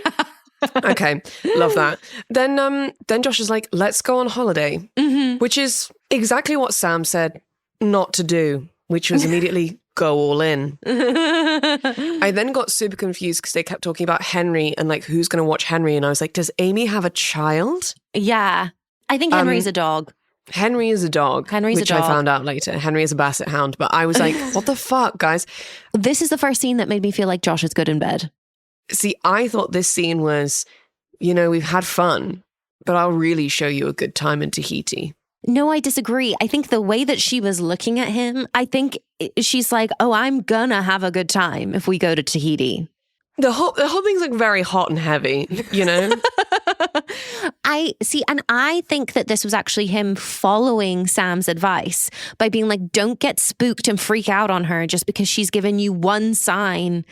Okay, love that. Then Josh is like, let's go on holiday, which is exactly what Sam said not to do, which was immediately go all in. I then got super confused because they kept talking about Henry and who's going to watch Henry, and I was like, does Amy have a child? Yeah, I think Henry's a dog. Henry is a dog, which I found out later. Henry is a basset hound, but I was like, what the fuck, guys? This is the first scene that made me feel like Josh is good in bed. See, I thought this scene was, we've had fun, but I'll really show you a good time in Tahiti. No, I disagree. I think the way that she was looking at him, I think she's like, oh, I'm gonna have a good time if we go to Tahiti. The whole thing's very hot and heavy, I see, and I think that this was actually him following Sam's advice by being like, don't get spooked and freak out on her just because she's given you one sign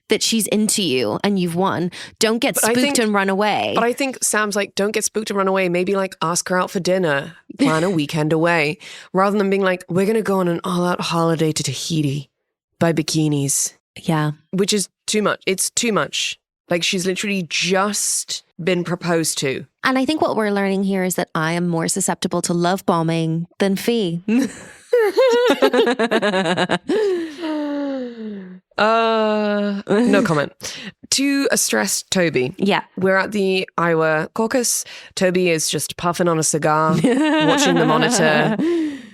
that she's into you and you've won. Don't get spooked and run away. But I think Sam's like, don't get spooked and run away. Maybe ask her out for dinner, plan a weekend away, rather than being like, we're going to go on an all-out holiday to Tahiti, buy bikinis. Yeah. Which is too much. It's too much. She's literally just been proposed to. And I think what we're learning here is that I am more susceptible to love bombing than Fi. No, No comment. To a stressed Toby. Yeah. We're at the Iowa caucus. Toby is just puffing on a cigar, watching the monitor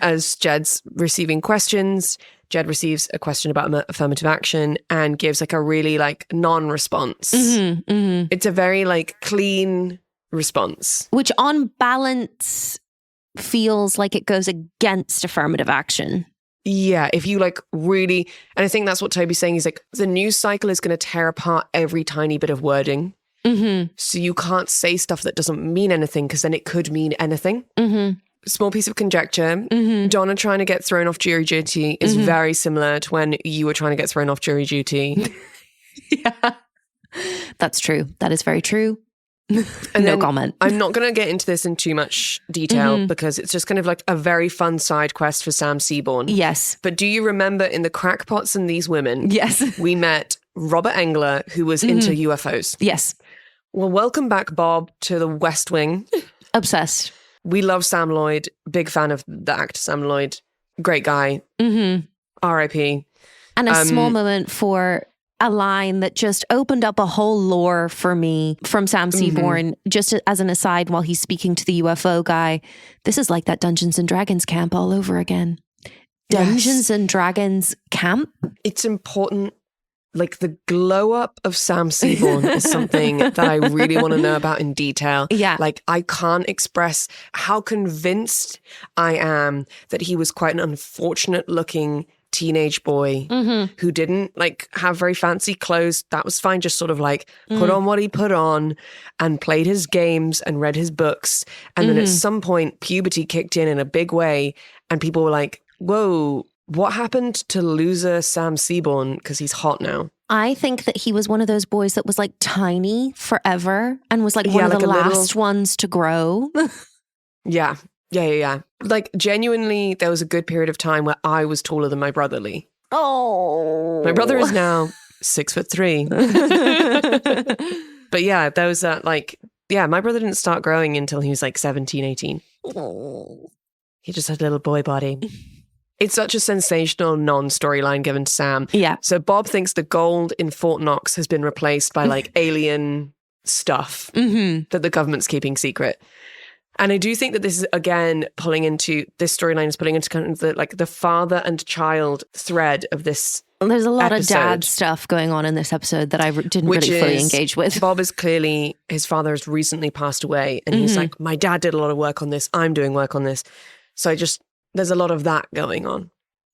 as Jed's receiving questions. Jed receives a question about affirmative action and gives like a really like non-response. It's a very like clean response. Which on balance feels like it goes against affirmative action. Yeah, if you like really, and I think that's what Toby's saying. He's like, the news cycle is going to tear apart every tiny bit of wording. So you can't say stuff that doesn't mean anything because then it could mean anything. Small piece of conjecture. Donna trying to get thrown off jury duty is very similar to when you were trying to get thrown off jury duty. Yeah, that's true. That is very true. And no comment. I'm not going to get into this in too much detail because it's just kind of like a very fun side quest for Sam Seaborn. Yes. But do you remember in the Crackpots and These Women? Yes. We met Robert Engler, who was into UFOs. Yes. Well, welcome back, Bob, to the West Wing. Obsessed. We love Sam Lloyd. Big fan of the actor Sam Lloyd. Great guy. R.I.P. And a small moment for a line that just opened up a whole lore for me from Sam Seaborn, just as an aside while he's speaking to the UFO guy. This is like that Dungeons and Dragons camp all over again. Dungeons and Dragons camp? It's important. Like the glow up of Sam Seaborn is something that I really want to know about in detail. Yeah. Like I can't express how convinced I am that he was quite an unfortunate looking teenage boy who didn't like have very fancy clothes. That was fine. Just sort of like put on what he put on and played his games and read his books. And then at some point puberty kicked in a big way and people were like, whoa, what happened to loser Sam Seaborn? Because he's hot now. I think that he was one of those boys that was like tiny forever and was like one of the last ones to grow. Yeah. Like genuinely, there was a good period of time where I was taller than my brother Leigh. Oh. My brother is now 6'3". But yeah, there was that like, yeah, my brother didn't start growing until he was like 17, 18. Oh. He just had a little boy body. It's such a sensational non-storyline given to Sam. Yeah. So Bob thinks the gold in Fort Knox has been replaced by like alien stuff that the government's keeping secret. And I do think that this is, again, this storyline is pulling into kind of the father and child thread of this. There's a lot episode, of dad stuff going on in this episode that I didn't really fully engage with. Bob is clearly, his father has recently passed away. And he's like, my dad did a lot of work on this. I'm doing work on this. So there's a lot of that going on.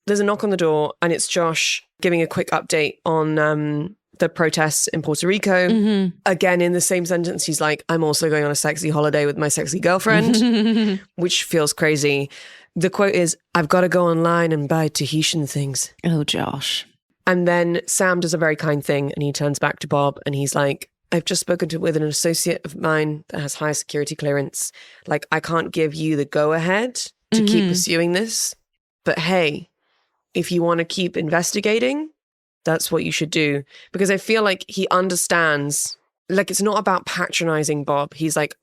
There's a knock on the door and it's Josh giving a quick update on the protests in Puerto Rico. Again, in the same sentence, he's like, I'm also going on a sexy holiday with my sexy girlfriend, which feels crazy. The quote is, I've got to go online and buy Tahitian things. Oh, Josh. And then Sam does a very kind thing and he turns back to Bob and he's like, I've just spoken with an associate of mine that has high security clearance. Like, I can't give you the go-ahead to keep pursuing this. But hey, if you want to keep investigating, that's what you should do. Because I feel like he understands, like it's not about patronizing Bob. He's like,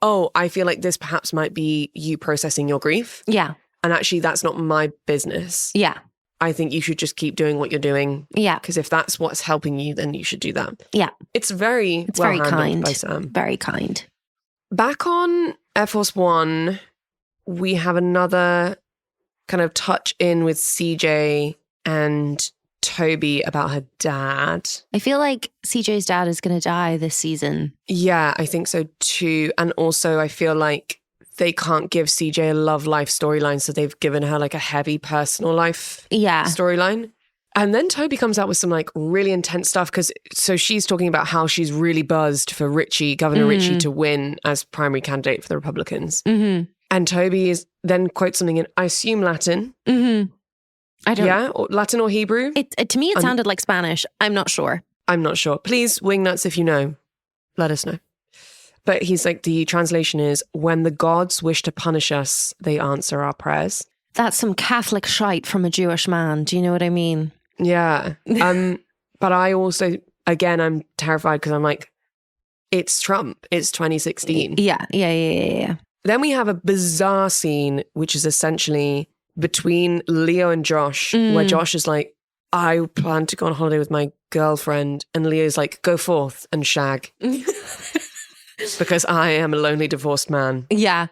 oh, I feel like this perhaps might be you processing your grief. Yeah. And actually that's not my business. Yeah. I think you should just keep doing what you're doing. Yeah. Because if that's what's helping you, then you should do that. Yeah. It's very very handled kind by Sam. Very kind. Back on Airforce One, we have another kind of touch in with CJ and Toby about her dad. I feel like CJ's dad is going to die this season. Yeah, I think so too. And also I feel like they can't give CJ a love life storyline, so they've given her like a heavy personal life storyline. And then Toby comes out with some like really intense stuff so she's talking about how she's really buzzed for Governor Ritchie to win as primary candidate for the Republicans. And Toby then quotes something in, I assume Latin. I don't. Yeah, or Latin or Hebrew. To me, it sounded like Spanish. I'm not sure. Please, wingnuts, if you know, let us know. But he's like, the translation is, when the gods wish to punish us, they answer our prayers. That's some Catholic shite from a Jewish man. Do you know what I mean? Yeah. But I also, again, I'm terrified because I'm like, it's Trump. It's 2016. Yeah. Then we have a bizarre scene, which is essentially between Leo and Josh, where Josh is like, I plan to go on holiday with my girlfriend. And Leo's like, go forth and shag. Because I am a lonely divorced man. Yeah.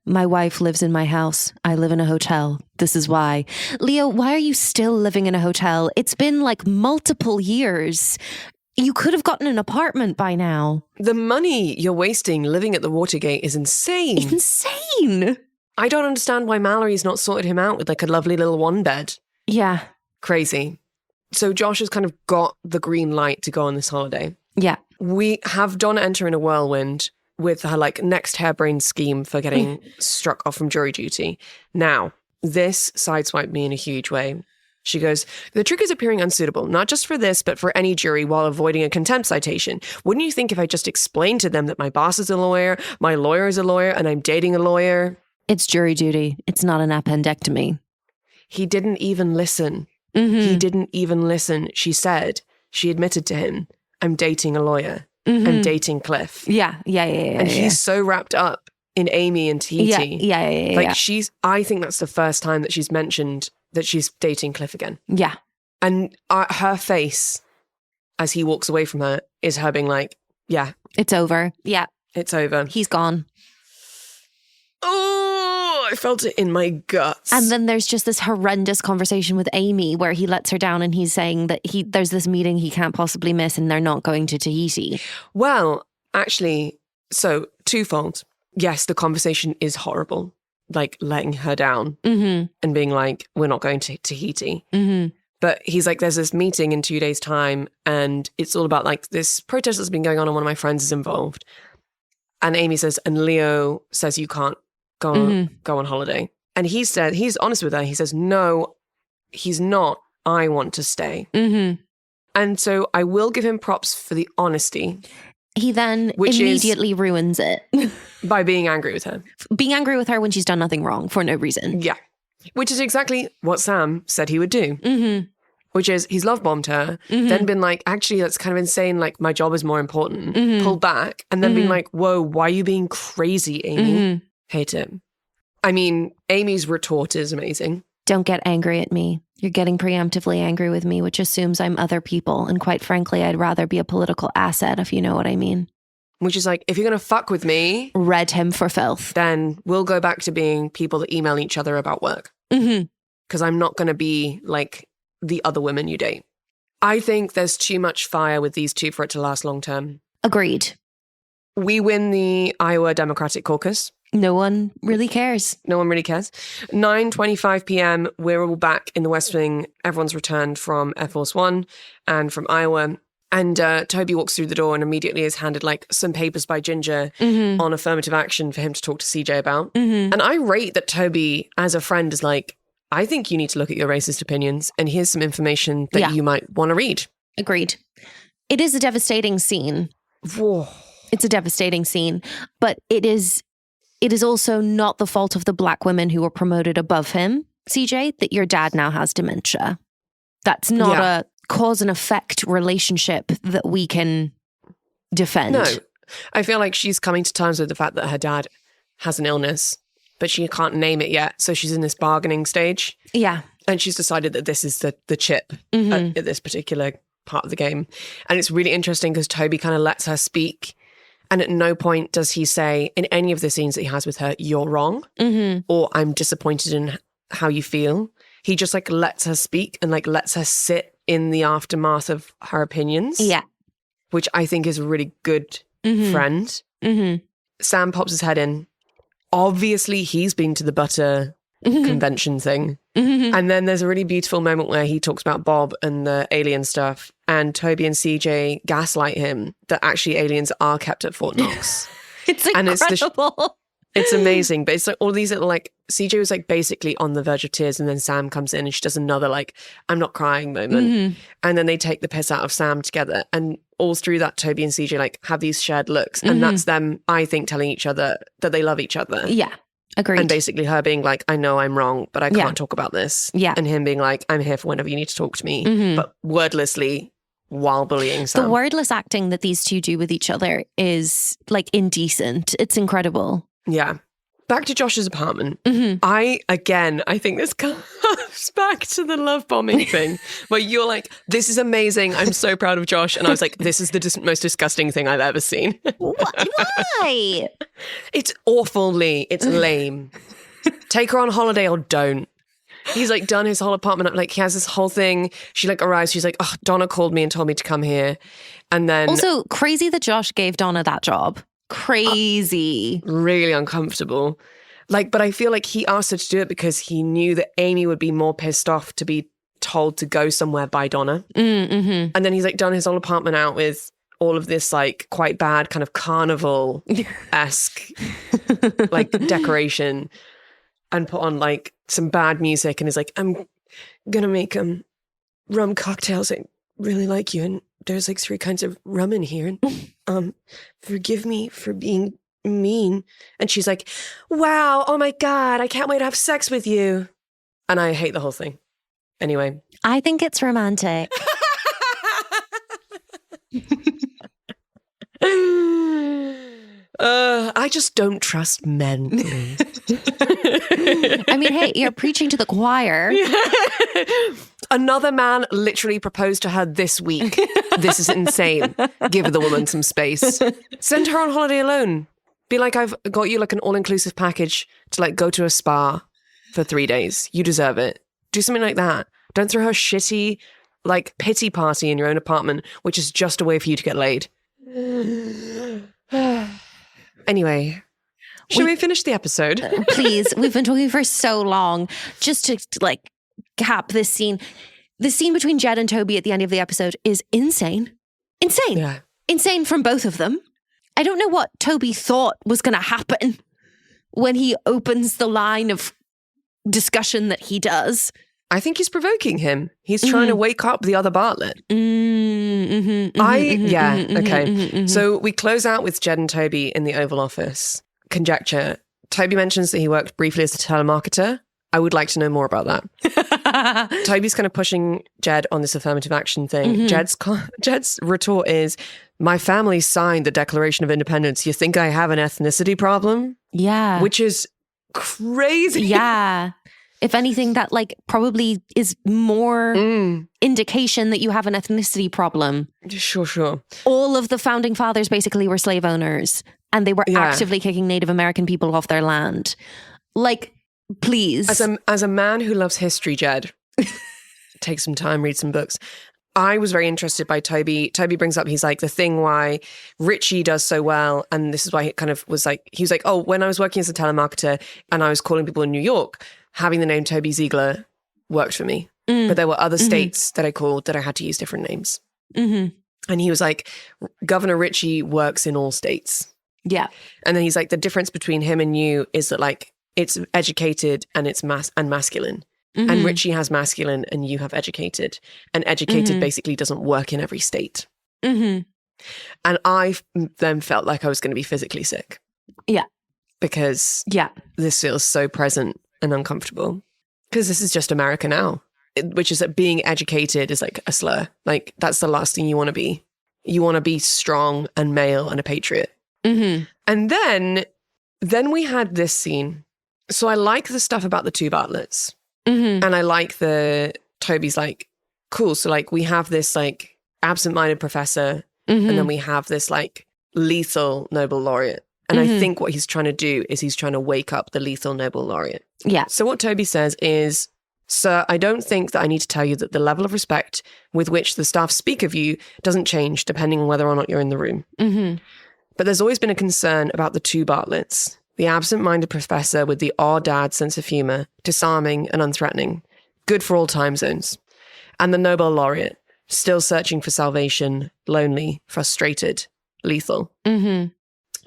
My wife lives in my house. I live in a hotel. This is why. Leo, why are you still living in a hotel? It's been like multiple years. You could have gotten an apartment by now. The money you're wasting living at the Watergate is insane. Insane. I don't understand why Mallory's not sorted him out with like a lovely little one bed. Yeah. Crazy. So Josh has kind of got the green light to go on this holiday. Yeah. We have Donna enter in a whirlwind with her like next harebrained scheme for getting struck off from jury duty. Now, this sideswiped me in a huge way. She goes, the trick is appearing unsuitable, not just for this, but for any jury while avoiding a contempt citation. Wouldn't you think if I just explained to them that my boss is a lawyer, my lawyer is a lawyer, and I'm dating a lawyer? It's jury duty. It's not an appendectomy. He didn't even listen. He didn't even listen. She said, she admitted to him, I'm dating a lawyer. I'm dating Cliff. Yeah. And he's so wrapped up in Amy and Tahiti. Yeah. Like I think that's the first time that she's mentioned that she's dating Cliff again. Yeah. And her face as he walks away from her is her being like, yeah. It's over. Yeah. It's over. He's gone. Oh, I felt it in my guts. And then there's just this horrendous conversation with Amy where he lets her down and he's saying that there's this meeting he can't possibly miss and they're not going to Tahiti. Well, actually, so twofold. Yes, the conversation is horrible. Like letting her down and being like, we're not going to Tahiti. But he's like, there's this meeting in 2 days' time and it's all about like this protest that's been going on and one of my friends is involved. And Amy says, and Leo says you can't go on holiday. And he said, he's honest with her. He says, no, he's not. I want to stay. And so I will give him props for the honesty. He then immediately ruins it. By being angry with her. Being angry with her when she's done nothing wrong for no reason. Yeah. Which is exactly what Sam said he would do. Which is he's love bombed her, then been like, actually, that's kind of insane. Like, my job is more important. Pulled back. And then been like, whoa, why are you being crazy, Amy? Hate him. I mean, Amy's retort is amazing. Don't get angry at me. You're getting preemptively angry with me, which assumes I'm other people. And quite frankly, I'd rather be a political asset, if you know what I mean. Which is like, if you're going to fuck with me, red him for filth. Then we'll go back to being people that email each other about work. Because I'm not going to be like the other women you date. I think there's too much fire with these two for it to last long term. Agreed. We win the Iowa Democratic Caucus. No one really cares. No one really cares. 9:25 p.m. We're all back in the West Wing. Everyone's returned from Airforce One and from Iowa. And Toby walks through the door and immediately is handed like some papers by Ginger on affirmative action for him to talk to CJ about. And I rate that Toby, as a friend, is like, I think you need to look at your racist opinions and here's some information that you might want to read. Agreed. It is a devastating scene. Whoa. It's a devastating scene, but it is also not the fault of the black women who were promoted above him, CJ, that your dad now has dementia. That's not a cause and effect relationship that we can defend. No, I feel like she's coming to terms with the fact that her dad has an illness, but she can't name it yet. So she's in this bargaining stage. Yeah. And she's decided that this is the chip at this particular part of the game. And it's really interesting because Toby kind of lets her speak. And at no point does he say in any of the scenes that he has with her, you're wrong, or I'm disappointed in how you feel. He just like lets her speak and like lets her sit in the aftermath of her opinions. Yeah. Which I think is a really good friend. Sam pops his head in. Obviously, he's been to the butter convention thing. And then there's a really beautiful moment where he talks about Bob and the alien stuff. And Toby and CJ gaslight him that actually aliens are kept at Fort Knox. It's incredible. It's amazing. But it's like all these little like, CJ was like basically on the verge of tears and then Sam comes in and she does another like, I'm not crying moment. And then they take the piss out of Sam together. And all through that, Toby and CJ like have these shared looks. And that's them, I think, telling each other that they love each other. Yeah. Agreed. And basically her being like, I know I'm wrong, but I can't talk about this. Yeah. And him being like, I'm here for whenever you need to talk to me. But wordlessly while bullying Sam. The wordless acting that these two do with each other is like indecent. It's incredible. Yeah. back to Josh's apartment. Mm-hmm. I think this comes back to the love bombing thing where you're like, this is amazing. I'm so proud of Josh. And I was like, this is the most disgusting thing I've ever seen. Why? It's awful, Leigh. It's lame. Take her on holiday or don't. He's like done his whole apartment up. Like he has this whole thing. She like arrives. She's like, oh, Donna called me and told me to come here. And then Also, crazy that Josh gave Donna that job. Crazy. Really uncomfortable. Like, but I feel like he asked her to do it because he knew that Amy would be more pissed off to be told to go somewhere by Donna. Mm-hmm. And then he's like done his whole apartment out with all of this like quite bad kind of carnival-esque like decoration and put on like some bad music and is like, I'm gonna make rum cocktails. I really like you. And there's like 3 kinds of rum in here. And forgive me for being mean. And she's like, wow, oh my God, I can't wait to have sex with you. And I hate the whole thing. Anyway. I think it's romantic. I just don't trust men. I mean, hey, you're preaching to the choir. Another man literally proposed to her this week. This is insane. Give the woman some space. Send her on holiday alone. Be like, I've got you like an all-inclusive package to like go to a spa for 3 days. You deserve it. Do something like that. Don't throw her shitty like pity party in your own apartment, which is just a way for you to get laid. Anyway, should we finish the episode? Please. We've been talking for so long. Just to like cap this scene. The scene between Jed and Toby at the end of the episode is insane. Insane. Yeah. Insane from both of them. I don't know what Toby thought was going to happen when he opens the line of discussion that he does. I think he's provoking him. He's trying to wake up the other Bartlett. So we close out with Jed and Toby in the Oval Office. Conjecture. Toby mentions that he worked briefly as a telemarketer. I would like to know more about that. Toby's kind of pushing Jed on this affirmative action thing. Jed's retort is, my family signed the Declaration of Independence. You think I have an ethnicity problem? Yeah. Which is crazy. Yeah. If anything, that like probably is more indication that you have an ethnicity problem. Sure. All of the founding fathers basically were slave owners and they were actively kicking Native American people off their land. Like, please. As a man who loves history, Jed, take some time, read some books. I was very interested by Toby. Toby brings up, he's like, the thing why Richie does so well, and this is why he kind of was like, he was like, oh, when I was working as a telemarketer and I was calling people in New York, having the name Toby Ziegler worked for me. But there were other states that I called that I had to use different names. And he was like, Governor Richie works in all states. Yeah. And then he's like, the difference between him and you is that like, it's educated and it's masculine. And Richie has masculine and you have educated. And educated basically doesn't work in every state. And I then felt like I was going to be physically sick. Yeah. Because this feels so present and uncomfortable. Because this is just America now. Which is that being educated is like a slur. Like that's the last thing you want to be. You want to be strong and male and a patriot. And then we had this scene. So I like the stuff about the two Bartlets. And I like Toby's like, cool. So like we have this like absent-minded professor and then we have this like lethal Nobel laureate. And I think what he's trying to do is he's trying to wake up the lethal Nobel laureate. Yeah. So what Toby says is, sir, I don't think that I need to tell you that the level of respect with which the staff speak of you doesn't change depending on whether or not you're in the room. But there's always been a concern about the two Bartlets. The absent-minded professor with the odd-dad sense of humor, disarming and unthreatening, good for all time zones. And the Nobel laureate, still searching for salvation, lonely, frustrated, lethal. And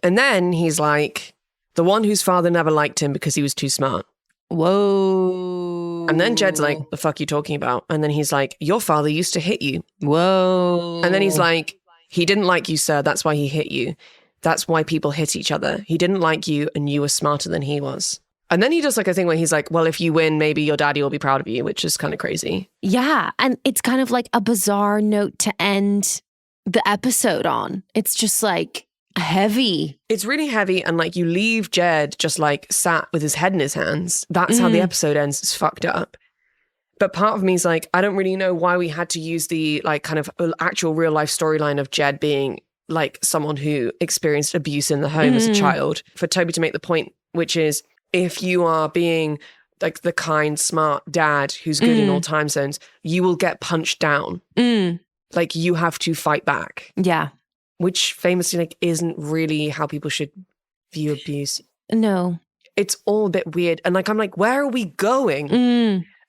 then he's like, the one whose father never liked him because he was too smart. Whoa. And then Jed's like, the fuck you talking about? And then he's like, your father used to hit you. Whoa. And then he's like, he didn't like you, sir. That's why he hit you. That's why people hit each other. He didn't like you and you were smarter than he was. And then he does like a thing where he's like, well, if you win, maybe your daddy will be proud of you, which is kind of crazy. Yeah. And it's kind of like a bizarre note to end the episode on. It's just like, heavy. It's really heavy, and like you leave Jed just like sat with his head in his hands. That's how the episode ends. It's fucked up. But part of me is like, I don't really know why we had to use the like kind of actual real life storyline of Jed being like someone who experienced abuse in the home as a child, for Toby to make the point, which is if you are being like the kind, smart dad who's good in all time zones, you will get punched down. Like you have to fight back. Yeah. Which famously like isn't really how people should view abuse. No. It's all a bit weird. And like, I'm like, where are we going?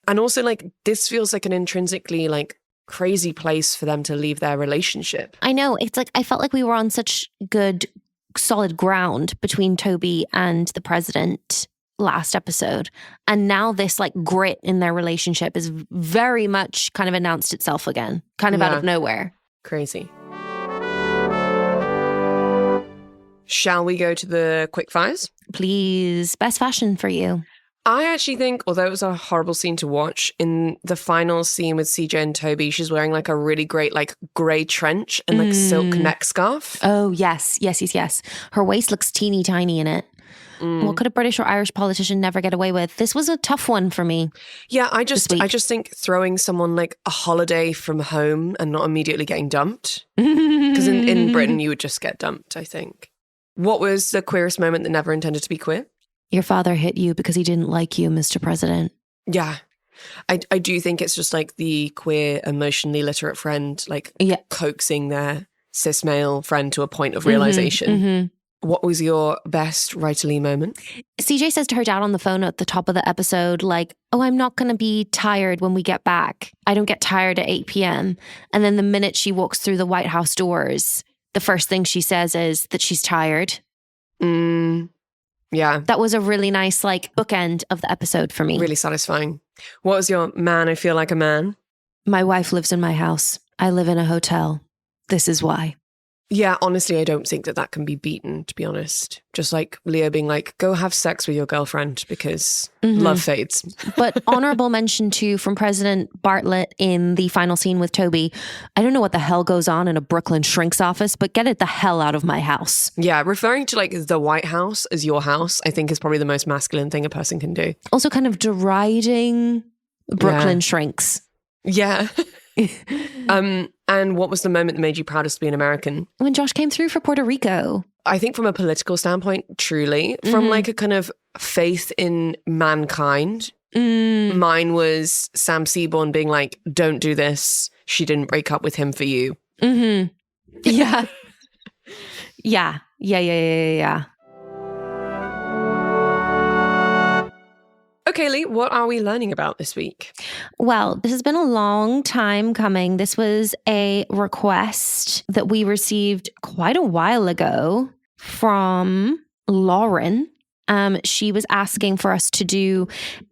And also like, this feels like an intrinsically like crazy place for them to leave their relationship. I know. It's like, I felt like we were on such good, solid ground between Toby and the president last episode. And now this like grit in their relationship is very much kind of announced itself again, kind of out of nowhere. Crazy. Shall we go to the quick fires? Please. Best fashion for you. I actually think, although it was a horrible scene to watch, in the final scene with CJ and Toby, she's wearing like a really great like grey trench and like silk neck scarf. Oh, yes. Her waist looks teeny tiny in it. What could a British or Irish politician never get away with? This was a tough one for me. Yeah, I just think throwing someone like a holiday from home and not immediately getting dumped. Because in Britain, you would just get dumped, I think. What was the queerest moment that never intended to be queer? Your father hit you because he didn't like you, Mr. President. Yeah. I do think it's just like the queer, emotionally literate friend, like coaxing their cis male friend to a point of realization. What was your best writerly moment? CJ says to her dad on the phone at the top of the episode, like, oh, I'm not going to be tired when we get back. I don't get tired at 8 p.m. And then the minute she walks through the White House doors, the first thing she says is that she's tired. Yeah. That was a really nice, like, bookend of the episode for me. Really satisfying. What was your man, I feel like a man? My wife lives in my house. I live in a hotel. This is why. Yeah, honestly, I don't think that can be beaten, to be honest. Just like Leo being like, go have sex with your girlfriend because love fades. But honourable mention too from President Bartlet in the final scene with Toby. I don't know what the hell goes on in a Brooklyn shrink's office, but get it the hell out of my house. Yeah, referring to like the White House as your house, I think is probably the most masculine thing a person can do. Also kind of deriding Brooklyn shrinks. Yeah. And what was the moment that made you proudest to be an American? When Josh came through for Puerto Rico. I think from a political standpoint, truly. From like a kind of faith in mankind, mine was Sam Seaborn being like, don't do this. She didn't break up with him for you. Yeah. Yeah. Okay, Leigh, what are we learning about this week? Well, this has been a long time coming. This was a request that we received quite a while ago from Lauren. She was asking for us to do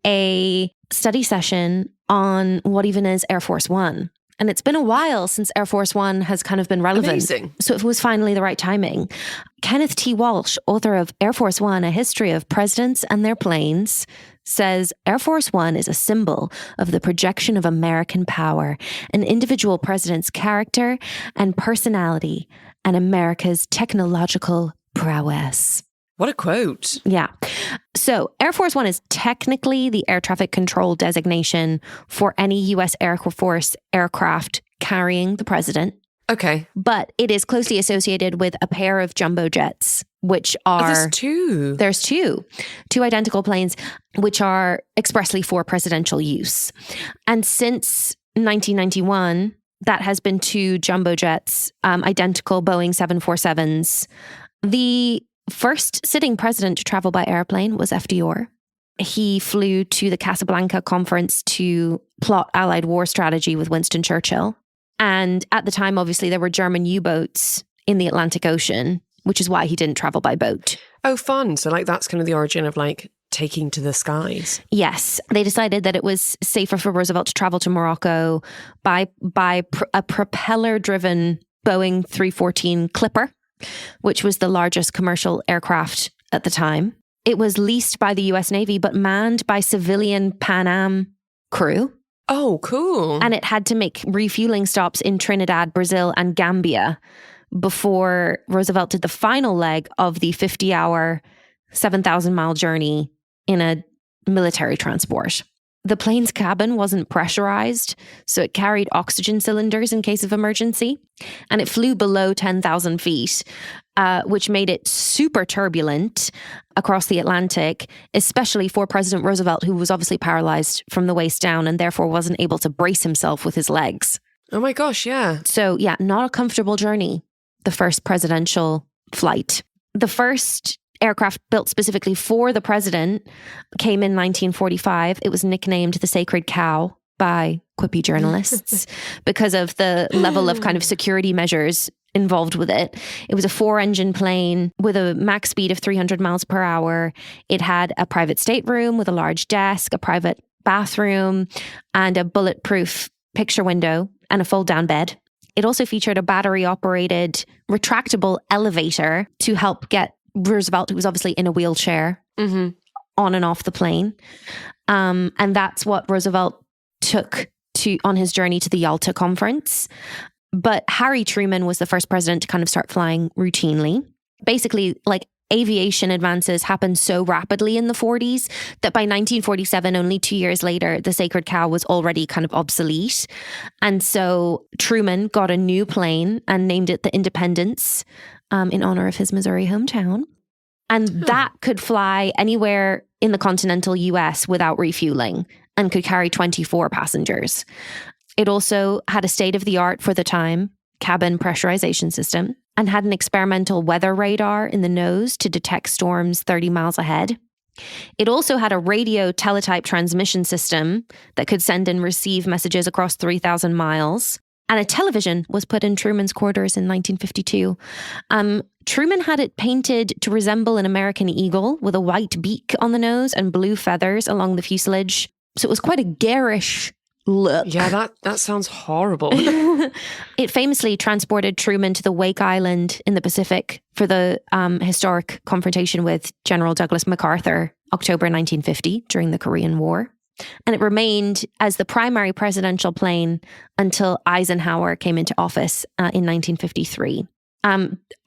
a study session on what even is Airforce One. And it's been a while since Airforce One has kind of been relevant. Amazing. So it was finally the right timing. Kenneth T. Walsh, author of Airforce One, A History of Presidents and Their Planes, says Airforce One is a symbol of the projection of American power, an individual president's character and personality, and America's technological prowess. What a quote. Yeah. So Airforce One is technically the air traffic control designation for any U.S. Air Force aircraft carrying the president. Okay. But it is closely associated with a pair of jumbo jets, which are... there's two. There's two identical planes, which are expressly for presidential use. And since 1991, that has been two jumbo jets, identical Boeing 747s. The first sitting president to travel by airplane was FDR. He flew to the Casablanca conference to plot Allied war strategy with Winston Churchill. And at the time, obviously, there were German U-boats in the Atlantic Ocean, which is why he didn't travel by boat. Oh, fun. So like that's kind of the origin of like taking to the skies. Yes. They decided that it was safer for Roosevelt to travel to Morocco by a propeller-driven Boeing 314 Clipper, which was the largest commercial aircraft at the time. It was leased by the US Navy, but manned by civilian Pan Am crew. Oh, cool. And it had to make refueling stops in Trinidad, Brazil, and Gambia before Roosevelt did the final leg of the 50-hour, 7,000-mile journey in a military transport. The plane's cabin wasn't pressurized, so it carried oxygen cylinders in case of emergency, and it flew below 10,000 feet, which made it super turbulent across the Atlantic, especially for President Roosevelt, who was obviously paralyzed from the waist down and therefore wasn't able to brace himself with his legs. Oh my gosh, yeah. So yeah, not a comfortable journey, the first presidential flight. The first aircraft built specifically for the president came in 1945. It was nicknamed the Sacred Cow by quippy journalists because of the level of kind of security measures involved with it. It was a 4-engine plane with a max speed of 300 miles per hour. It had a private stateroom with a large desk, a private bathroom, and a bulletproof picture window and a fold-down bed. It also featured a battery-operated retractable elevator to help get Roosevelt, who was obviously in a wheelchair, on and off the plane. And that's what Roosevelt took on his journey to the Yalta Conference. But Harry Truman was the first president to kind of start flying routinely. Basically, like, aviation advances happened so rapidly in the 40s that by 1947, only 2 years later, the Sacred Cow was already kind of obsolete. And so Truman got a new plane and named it the Independence, in honor of his Missouri hometown. And that could fly anywhere in the continental US without refueling and could carry 24 passengers. It also had a state-of-the-art, for the time, cabin pressurization system and had an experimental weather radar in the nose to detect storms 30 miles ahead. It also had a radio teletype transmission system that could send and receive messages across 3,000 miles. And a television was put in Truman's quarters in 1952. Truman had it painted to resemble an American eagle with a white beak on the nose and blue feathers along the fuselage. So it was quite a garish look. Yeah, that sounds horrible. It famously transported Truman to the Wake Island in the Pacific for the historic confrontation with General Douglas MacArthur, October 1950, during the Korean War. And it remained as the primary presidential plane until Eisenhower came into office in 1953.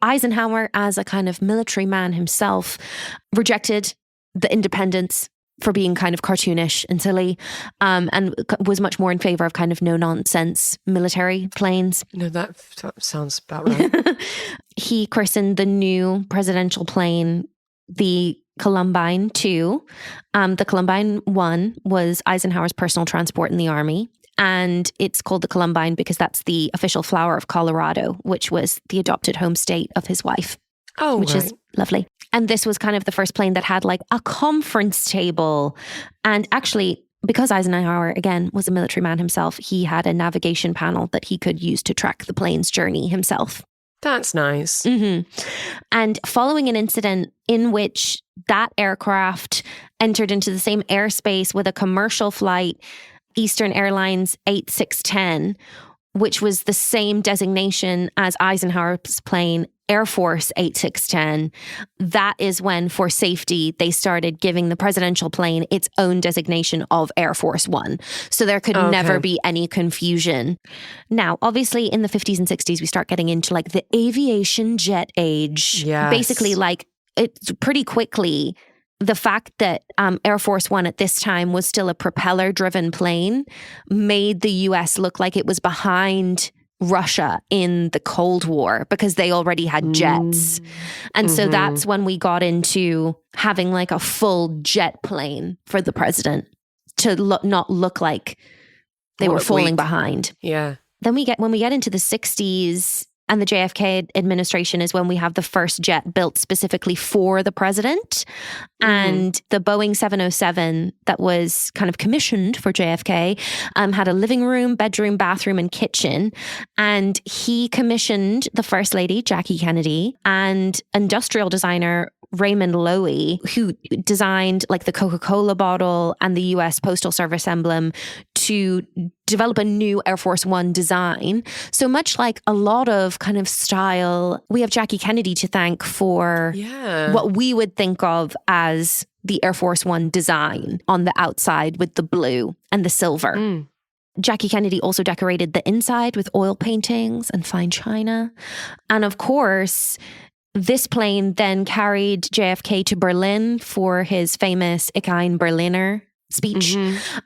Eisenhower, as a kind of military man himself, rejected the Independence for being kind of cartoonish and silly, and was much more in favor of kind of no-nonsense military planes. No, that sounds about right. He christened the new presidential plane the Columbine 2. The Columbine 1 was Eisenhower's personal transport in the Army. And it's called the Columbine because that's the official flower of Colorado, which was the adopted home state of his wife. Oh, which is lovely. And this was kind of the first plane that had like a conference table. And actually, because Eisenhower, again, was a military man himself, he had a navigation panel that he could use to track the plane's journey himself. That's nice. Mm-hmm. And following an incident in which that aircraft entered into the same airspace with a commercial flight, Eastern Airlines 8610, which was the same designation as Eisenhower's plane, Airforce 8610, that is when, for safety, they started giving the presidential plane its own designation of Airforce One. So there could never be any confusion. Now, obviously, in the 50s and 60s, we start getting into like the aviation jet age. Yes. Basically, like, it's pretty quickly, the fact that Air Force One at this time was still a propeller-driven plane made the US look like it was behind Russia in the Cold War because they already had jets. And so that's when we got into having like a full jet plane for the president to not look like they were falling behind. Yeah. Then when we get into the 60s and the JFK administration is when we have the first jet built specifically for the president. And the Boeing 707 that was kind of commissioned for JFK had a living room, bedroom, bathroom, and kitchen. And he commissioned the First Lady, Jackie Kennedy, and industrial designer Raymond Loewy, who designed like the Coca-Cola bottle and the US Postal Service emblem, to develop a new Air Force One design. So much like a lot of kind of style, we have Jackie Kennedy to thank for what we would think of as the Air Force One design on the outside with the blue and the silver. Jackie Kennedy also decorated the inside with oil paintings and fine china. And of course, this plane then carried JFK to Berlin for his famous Ich ein Berliner speech.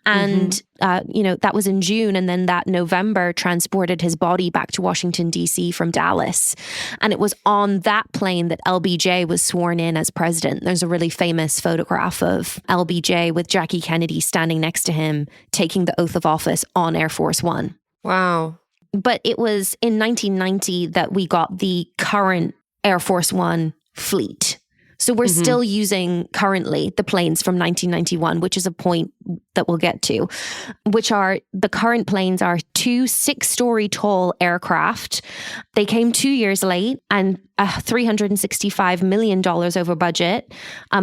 And, that was in June. And then that November transported his body back to Washington, D.C. from Dallas. And it was on that plane that LBJ was sworn in as president. There's a really famous photograph of LBJ with Jackie Kennedy standing next to him, taking the oath of office on Air Force One. Wow. But it was in 1990 that we got the current Air Force One fleet. So we're still using currently the planes from 1991, which is a point that we'll get to, which are the current planes are 2 6-story tall aircraft. They came 2 years late and $365 million over budget,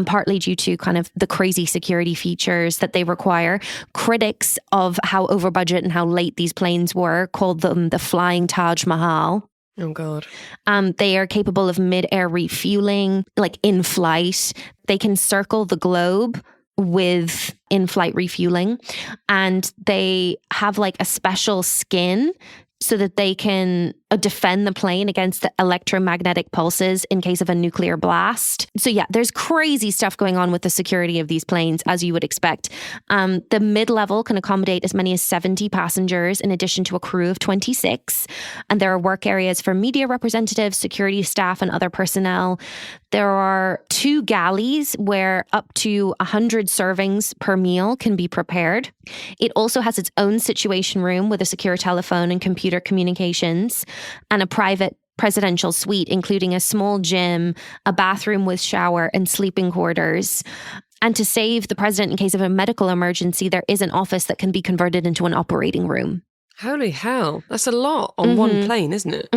partly due to kind of the crazy security features that they require. Critics of how over budget and how late these planes were called them the Flying Taj Mahal. Oh, God. They are capable of mid-air refueling, like in flight. They can circle the globe with in-flight refueling. And they have like a special skin so that they can defend the plane against the electromagnetic pulses in case of a nuclear blast. So yeah, there's crazy stuff going on with the security of these planes, as you would expect. The mid-level can accommodate as many as 70 passengers in addition to a crew of 26. And there are work areas for media representatives, security staff, and other personnel. There are 2 galleys where up to 100 servings per meal can be prepared. It also has its own situation room with a secure telephone and computer communications, and a private presidential suite, including a small gym, a bathroom with shower, and sleeping quarters. And to save the president in case of a medical emergency, there is an office that can be converted into an operating room. Holy hell. That's a lot on one plane, isn't it?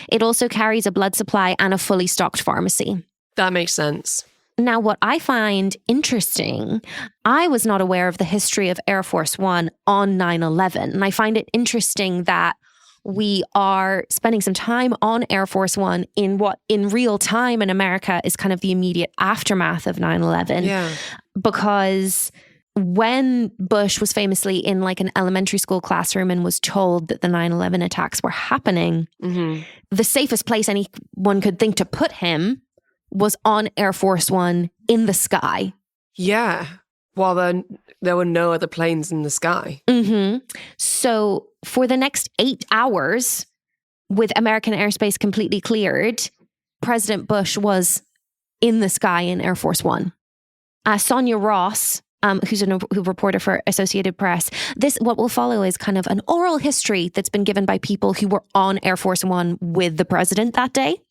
It also carries a blood supply and a fully stocked pharmacy. That makes sense. Now, what I find interesting, I was not aware of the history of Air Force One on 9/11. And I find it interesting that we are spending some time on Air Force One in what in real time in America is kind of the immediate aftermath of 9/11. Yeah. Because when Bush was famously in like an elementary school classroom and was told that the 9/11 attacks were happening, the safest place anyone could think to put him was on Air Force One in the sky. Yeah. While there were no other planes in the sky. So for the next 8 hours, with American airspace completely cleared, President Bush was in the sky in Air Force One. Sonia Ross, who's a reporter for Associated Press, what will follow is kind of an oral history that's been given by people who were on Air Force One with the president that day.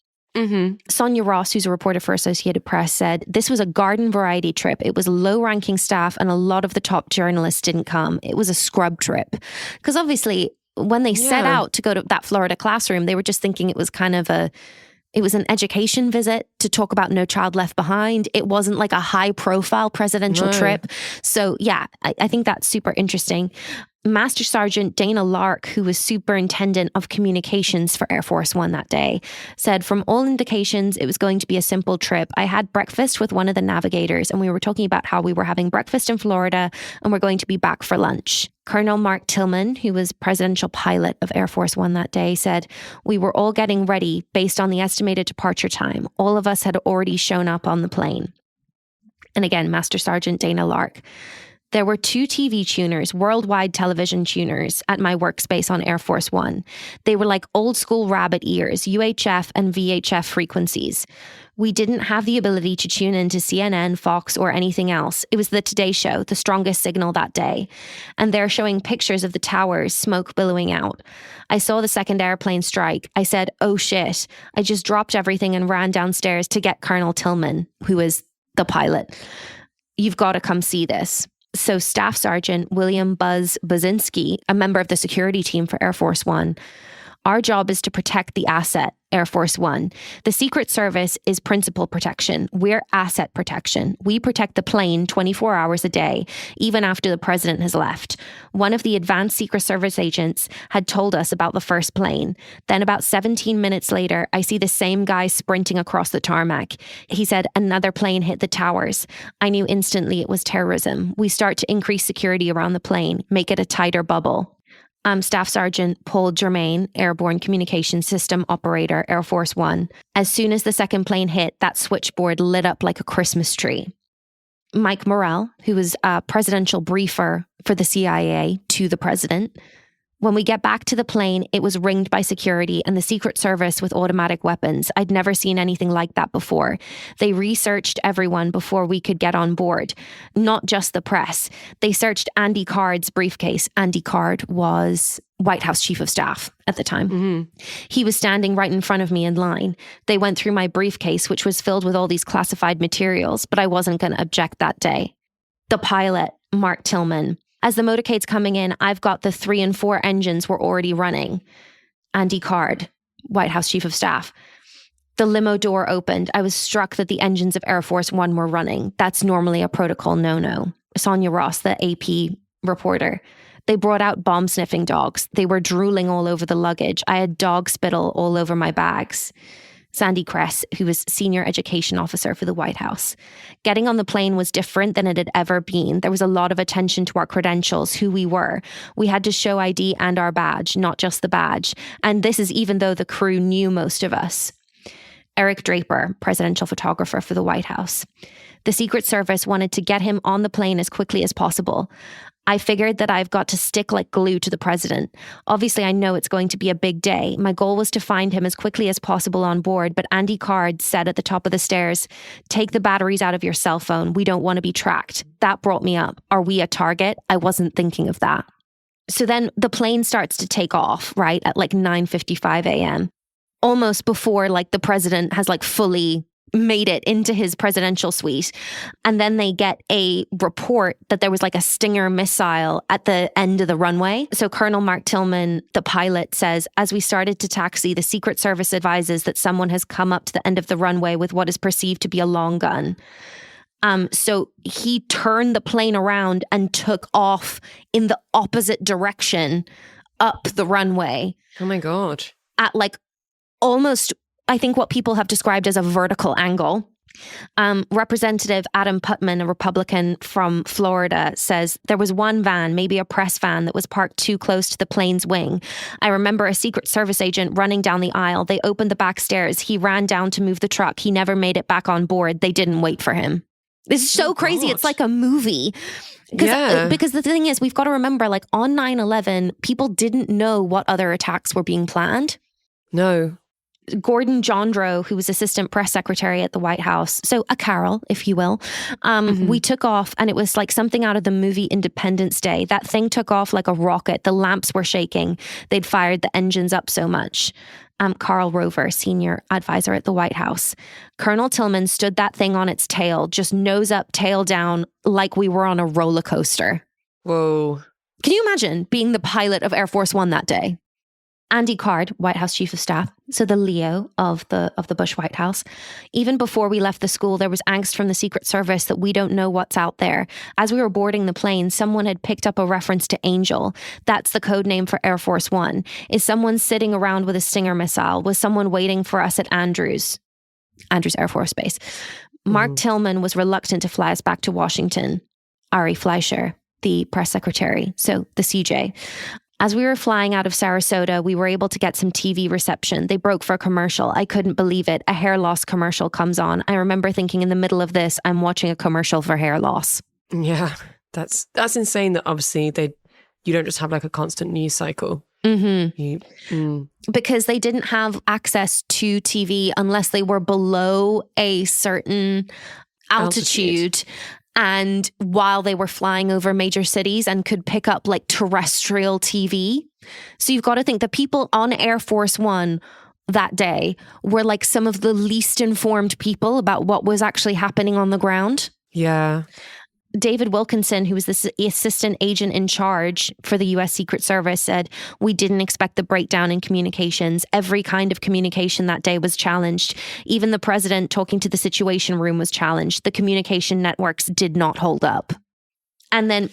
Sonia Ross, who's a reporter for Associated Press, said this was a garden variety trip. It was low-ranking staff and a lot of the top journalists didn't come. It was a scrub trip. Because obviously, when they set out to go to that Florida classroom, they were just thinking it was kind of it was an education visit to talk about No Child Left Behind. It wasn't like a high-profile presidential trip. So yeah, I think that's super interesting. Master Sergeant Dana Lark, who was superintendent of communications for Air Force One that day, said, from all indications, it was going to be a simple trip. I had breakfast with one of the navigators and we were talking about how we were having breakfast in Florida and we're going to be back for lunch. Colonel Mark Tillman, who was presidential pilot of Air Force One that day, said, we were all getting ready based on the estimated departure time. All of us had already shown up on the plane. And again, Master Sergeant Dana Lark. There were 2 TV tuners, worldwide television tuners, at my workspace on Air Force One. They were like old school rabbit ears, UHF and VHF frequencies. We didn't have the ability to tune into CNN, Fox, or anything else. It was the Today Show, the strongest signal that day. And they're showing pictures of the towers, smoke billowing out. I saw the second airplane strike. I said, oh shit. I just dropped everything and ran downstairs to get Colonel Tillman, who is the pilot. You've got to come see this. So Staff Sergeant William Buzz Bazinski, a member of the security team for Air Force One, our job is to protect the asset, Air Force One. The Secret Service is principal protection. We're asset protection. We protect the plane 24 hours a day, even after the president has left. One of the advanced Secret Service agents had told us about the first plane. Then about 17 minutes later, I see the same guy sprinting across the tarmac. He said, another plane hit the towers. I knew instantly it was terrorism. We start to increase security around the plane, make it a tighter bubble. Staff Sergeant Paul Germain, Airborne Communication System Operator, Airforce One. As soon as the second plane hit, that switchboard lit up like a Christmas tree. Mike Morrell, who was a presidential briefer for the CIA to the president. When we get back to the plane, it was ringed by security and the Secret Service with automatic weapons. I'd never seen anything like that before. They researched everyone before we could get on board, not just the press. They searched Andy Card's briefcase. Andy Card was White House Chief of Staff at the time. Mm-hmm. He was standing right in front of me in line. They went through my briefcase, which was filled with all these classified materials, but I wasn't going to object that day. The pilot, Mark Tillman. As the motorcade's coming in, I've got the 3 and 4 engines were already running. Andy Card, White House Chief of Staff. The limo door opened. I was struck that the engines of Airforce One were running. That's normally a protocol no-no. Sonia Ross, the AP reporter. They brought out bomb-sniffing dogs. They were drooling all over the luggage. I had dog spittle all over my bags. Sandy Kress, who was Senior Education Officer for the White House. Getting on the plane was different than it had ever been. There was a lot of attention to our credentials, who we were. We had to show ID and our badge, not just the badge. And this is even though the crew knew most of us. Eric Draper, presidential photographer for the White House. The Secret Service wanted to get him on the plane as quickly as possible. I figured that I've got to stick like glue to the president. Obviously, I know it's going to be a big day. My goal was to find him as quickly as possible on board, but Andy Card said at the top of the stairs, "Take the batteries out of your cell phone. We don't want to be tracked." That brought me up. Are we a target? I wasn't thinking of that. So then the plane starts to take off, right, at like 9:55 a.m., almost before like the president has like fully made it into his presidential suite. And then they get a report that there was like a Stinger missile at the end of the runway. So Colonel Mark Tillman, the pilot, says, "As we started to taxi, the Secret Service advises that someone has come up to the end of the runway with what is perceived to be a long gun." So he turned the plane around and took off in the opposite direction up the runway. Oh my God. At like almost, I think, what people have described as a vertical angle. Representative Adam Putman, a Republican from Florida, says there was one van, maybe a press van, that was parked too close to the plane's wing. I remember a Secret Service agent running down the aisle. They opened the back stairs. He ran down to move the truck. He never made it back on board. They didn't wait for him. This is so crazy. God. It's like a movie. Because the thing is, we've got to remember, like on 9/11, people didn't know what other attacks were being planned. No. Gordon Jondro, who was assistant press secretary at the White House, so a Carol, if you will, we took off and it was like something out of the movie Independence Day. That thing took off like a rocket. The lamps were shaking. They'd fired the engines up so much. Carl Rover, senior advisor at the White House. Colonel Tillman stood that thing on its tail, just nose up, tail down, like we were on a roller coaster. Whoa. Can you imagine being the pilot of Airforce One that day? Andy Card, White House Chief of Staff, so the Leo of the Bush White House. Even before we left the school, there was angst from the Secret Service that we don't know what's out there. As we were boarding the plane, someone had picked up a reference to Angel. That's the code name for Airforce One. Is someone sitting around with a Stinger missile? Was someone waiting for us at Andrews Air Force Base? Mark Tillman was reluctant to fly us back to Washington. Ari Fleischer, the press secretary, so the CJ. As we were flying out of Sarasota, we were able to get some TV reception. They broke for a commercial. I couldn't believe it. A hair loss commercial comes on. I remember thinking in the middle of this, I'm watching a commercial for hair loss. Yeah, that's insane that obviously you don't just have like a constant news cycle. Because they didn't have access to TV unless they were below a certain altitude. And while they were flying over major cities and could pick up like terrestrial TV. So you've got to think the people on Airforce One that day were like some of the least informed people about what was actually happening on the ground. Yeah. David Wilkinson, who was the assistant agent in charge for the U.S. Secret Service, said, "We didn't expect the breakdown in communications. Every kind of communication that day was challenged. Even the president talking to the Situation Room was challenged. The communication networks did not hold up." And then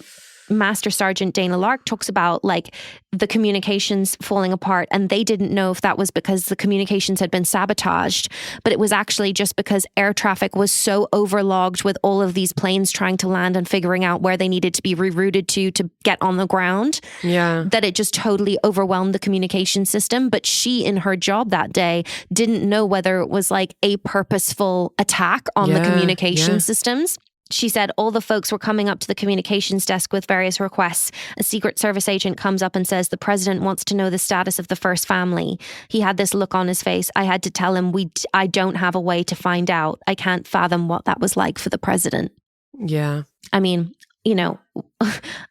Master Sergeant Dana Lark talks about like the communications falling apart, and they didn't know if that was because the communications had been sabotaged, but it was actually just because air traffic was so overlogged with all of these planes trying to land and figuring out where they needed to be rerouted to get on the ground. Yeah. That it just totally overwhelmed the communication system. But she, in her job that day, didn't know whether it was like a purposeful attack on the communication systems. She said all the folks were coming up to the communications desk with various requests. A Secret Service agent comes up and says, the president wants to know the status of the first family. He had this look on his face. I had to tell him I don't have a way to find out. I can't fathom what that was like for the president. Yeah. I mean, you know,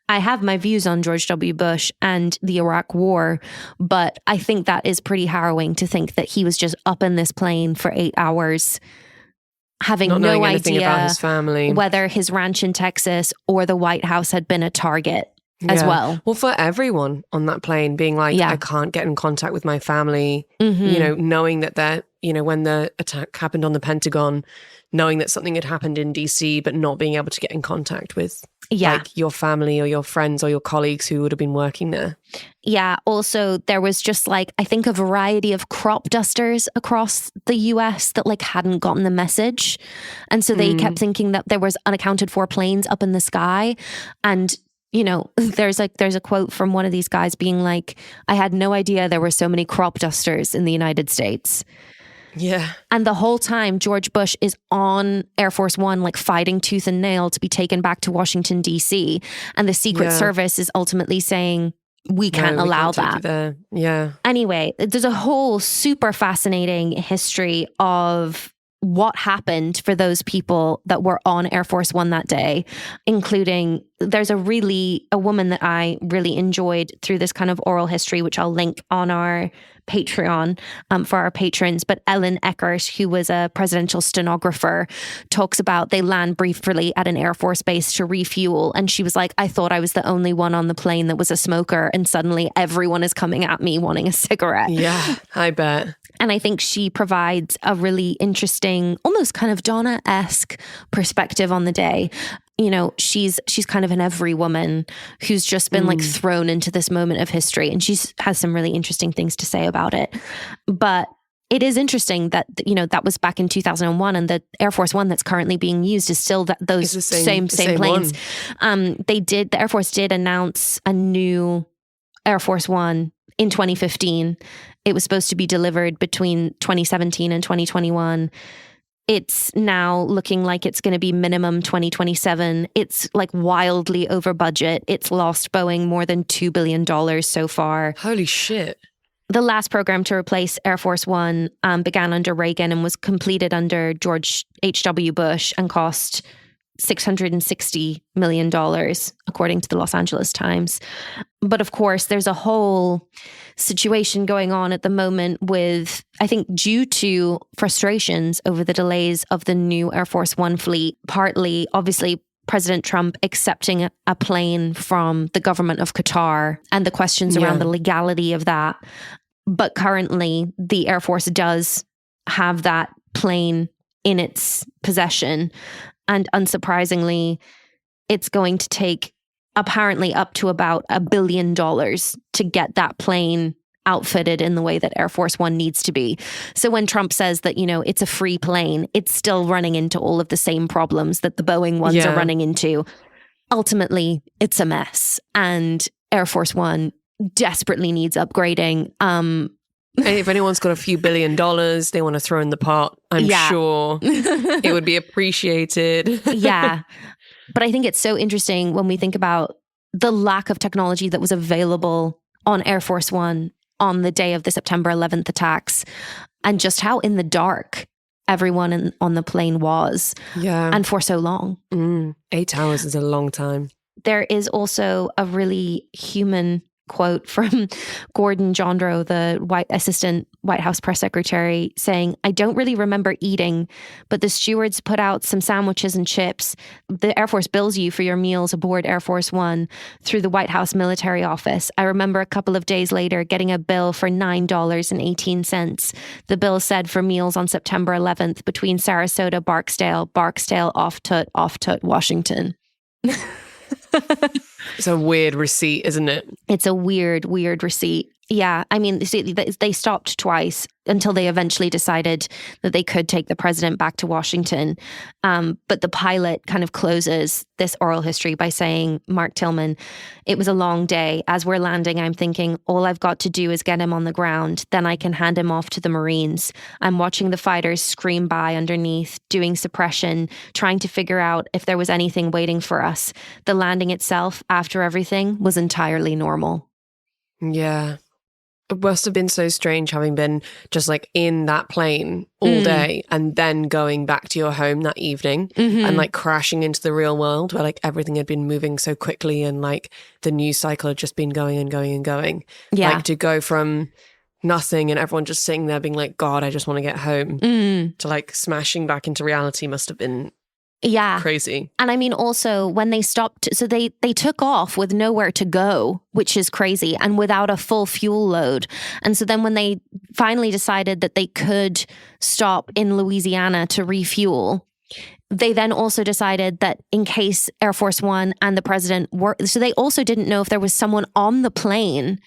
I have my views on George W. Bush and the Iraq War, but I think that is pretty harrowing to think that he was just up in this plane for 8 hours, having no idea about his family, whether his ranch in Texas or the White House had been a target as well. Well, for everyone on that plane being like, I can't get in contact with my family, you know, knowing that they're, you know, when the attack happened on the Pentagon, knowing that something had happened in DC, but not being able to get in contact with like your family or your friends or your colleagues who would have been working there. Yeah. Also, there was just like, I think a variety of crop dusters across the US that like hadn't gotten the message. And so they kept thinking that there was unaccounted for planes up in the sky. And, you know, there's a quote from one of these guys being like, I had no idea there were so many crop dusters in the United States. Yeah. And the whole time George Bush is on Airforce One, like fighting tooth and nail to be taken back to Washington, D.C. And the Secret Service is ultimately saying, we can't allow that. Yeah. Anyway, there's a whole super fascinating history of what happened for those people that were on Air Force One that day, including there's a woman that I really enjoyed through this kind of oral history, which I'll link on our Patreon for our patrons. But Ellen Eckert, who was a presidential stenographer, talks about they land briefly at an Air Force base to refuel. And she was like, I thought I was the only one on the plane that was a smoker. And suddenly everyone is coming at me wanting a cigarette. Yeah, I bet. And I think she provides a really interesting, almost kind of Donna-esque perspective on the day. You know, she's kind of an every woman who's just been like thrown into this moment of history, and has some really interesting things to say about it. But it is interesting that, you know, that was back in 2001, and the Air Force One that's currently being used is still those same planes. The Air Force did announce a new Air Force One in 2015. It was supposed to be delivered between 2017 and 2021. It's now looking like it's going to be minimum 2027. It's like wildly over budget. It's lost Boeing more than $2 billion so far. Holy shit. The last program to replace Air Force One began under Reagan and was completed under George H.W. Bush and cost $660 million, according to the Los Angeles Times. But of course, there's a whole situation going on at the moment with, I think, due to frustrations over the delays of the new Air Force One fleet, partly, obviously, President Trump accepting a plane from the government of Qatar and the questions around the legality of that. But currently, the Air Force does have that plane in its possession. And unsurprisingly, it's going to take apparently up to about $1 billion to get that plane outfitted in the way that Air Force One needs to be. So when Trump says that, you know, it's a free plane, it's still running into all of the same problems that the Boeing ones are running into. Ultimately, it's a mess. And Air Force One desperately needs upgrading. If anyone's got a few $1 billion they want to throw in the pot, I'm sure it would be appreciated. Yeah. But I think it's so interesting when we think about the lack of technology that was available on Air Force One on the day of the September 11th attacks, and just how in the dark everyone on the plane was. Yeah. And for so long. 8 hours is a long time. There is also a really human quote from Gordon Jondro, the assistant White House press secretary, saying, I don't really remember eating, but the stewards put out some sandwiches and chips. The Air Force bills you for your meals aboard Air Force One through the White House military office. I remember a couple of days later getting a bill for $9.18. The bill said for meals on September 11th between Sarasota, Barksdale, Off Tut, Washington. It's a weird receipt, isn't it? It's a weird receipt. Yeah. I mean, see, they stopped twice until they eventually decided that they could take the president back to Washington. But the pilot kind of closes this oral history by saying, Mark Tillman, it was a long day. As we're landing, I'm thinking, all I've got to do is get him on the ground. Then I can hand him off to the Marines. I'm watching the fighters scream by underneath, doing suppression, trying to figure out if there was anything waiting for us. The landing itself, after everything, was entirely normal. Yeah. It must have been so strange having been just like in that plane all day and then going back to your home that evening and like crashing into the real world where like everything had been moving so quickly and like the news cycle had just been going and going and going. Yeah. Like to go from nothing and everyone just sitting there being like, God, I just want to get home to like smashing back into reality must have been crazy. And I mean, also when they stopped, so they took off with nowhere to go, which is crazy, and without a full fuel load. And so then when they finally decided that they could stop in Louisiana to refuel, they then also decided that in case Airforce One and the president were, so they also didn't know if there was someone on the plane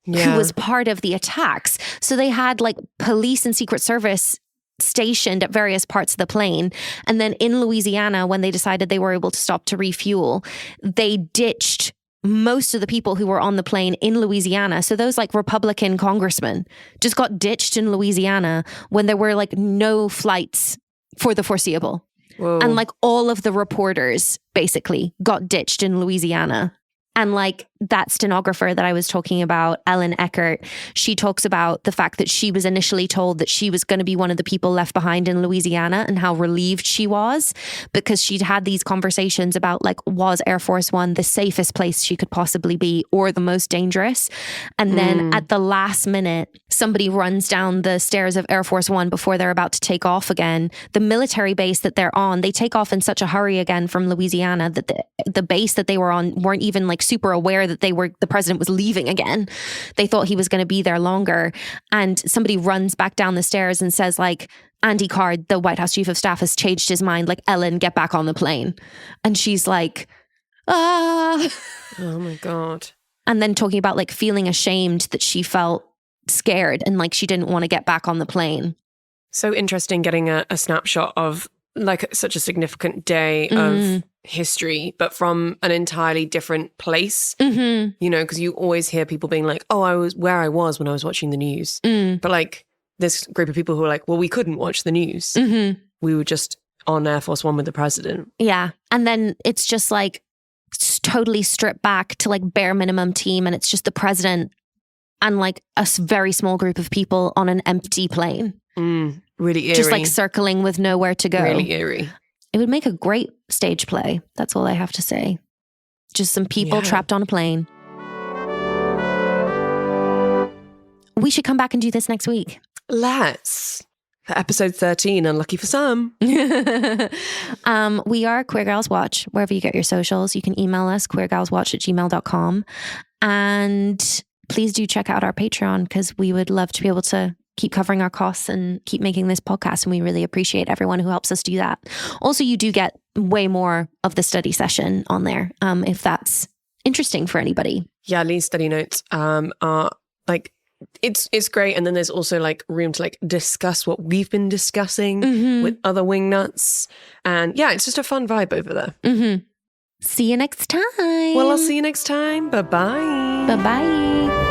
who was part of the attacks. So they had like police and Secret Service stationed at various parts of the plane. And then in Louisiana, when they decided they were able to stop to refuel, they ditched most of the people who were on the plane in Louisiana. So those like Republican congressmen just got ditched in Louisiana when there were like no flights for the foreseeable. Whoa. And like all of the reporters basically got ditched in Louisiana. And like that stenographer that I was talking about, Ellen Eckert, she talks about the fact that she was initially told that she was going to be one of the people left behind in Louisiana and how relieved she was because she'd had these conversations about like, was Airforce One the safest place she could possibly be or the most dangerous? And then at the last minute, somebody runs down the stairs of Airforce One before they're about to take off again. The military base that they're on, they take off in such a hurry again from Louisiana that the base that they were on weren't even like super aware that the president was leaving again. They thought he was going to be there longer. And somebody runs back down the stairs and says like, Andy Card, the White House chief of staff, has changed his mind. Like, Ellen, get back on the plane. And she's like, ah. Oh my God. And then talking about like feeling ashamed that she felt scared and like she didn't want to get back on the plane. So interesting getting a snapshot of like such a significant day of history, but from an entirely different place, you know, because you always hear people being like, oh, I was where I was when I was watching the news. But like this group of people who are like, well, we couldn't watch the news. We were just on Airforce One with the president. Yeah. And then it's just like totally stripped back to like bare minimum team. And it's just the president and like a very small group of people on an empty plane. Really eerie. Just like circling with nowhere to go. Really eerie. It would make a great stage play. That's all I have to say. Just some people trapped on a plane. We should come back and do this next week. Let's. For episode 13, unlucky for some. We are Queer Girls Watch, wherever you get your socials. You can email us, queergirlswatch@gmail.com. And please do check out our Patreon because we would love to be able to keep covering our costs and keep making this podcast. And we really appreciate everyone who helps us do that. Also, you do get way more of the study session on there, if that's interesting for anybody. Yeah, Leigh's study notes are like, it's great. And then there's also like room to like discuss what we've been discussing with other wingnuts. And yeah, it's just a fun vibe over there. See you next time. Well, I'll see you next time. Bye-bye. Bye-bye.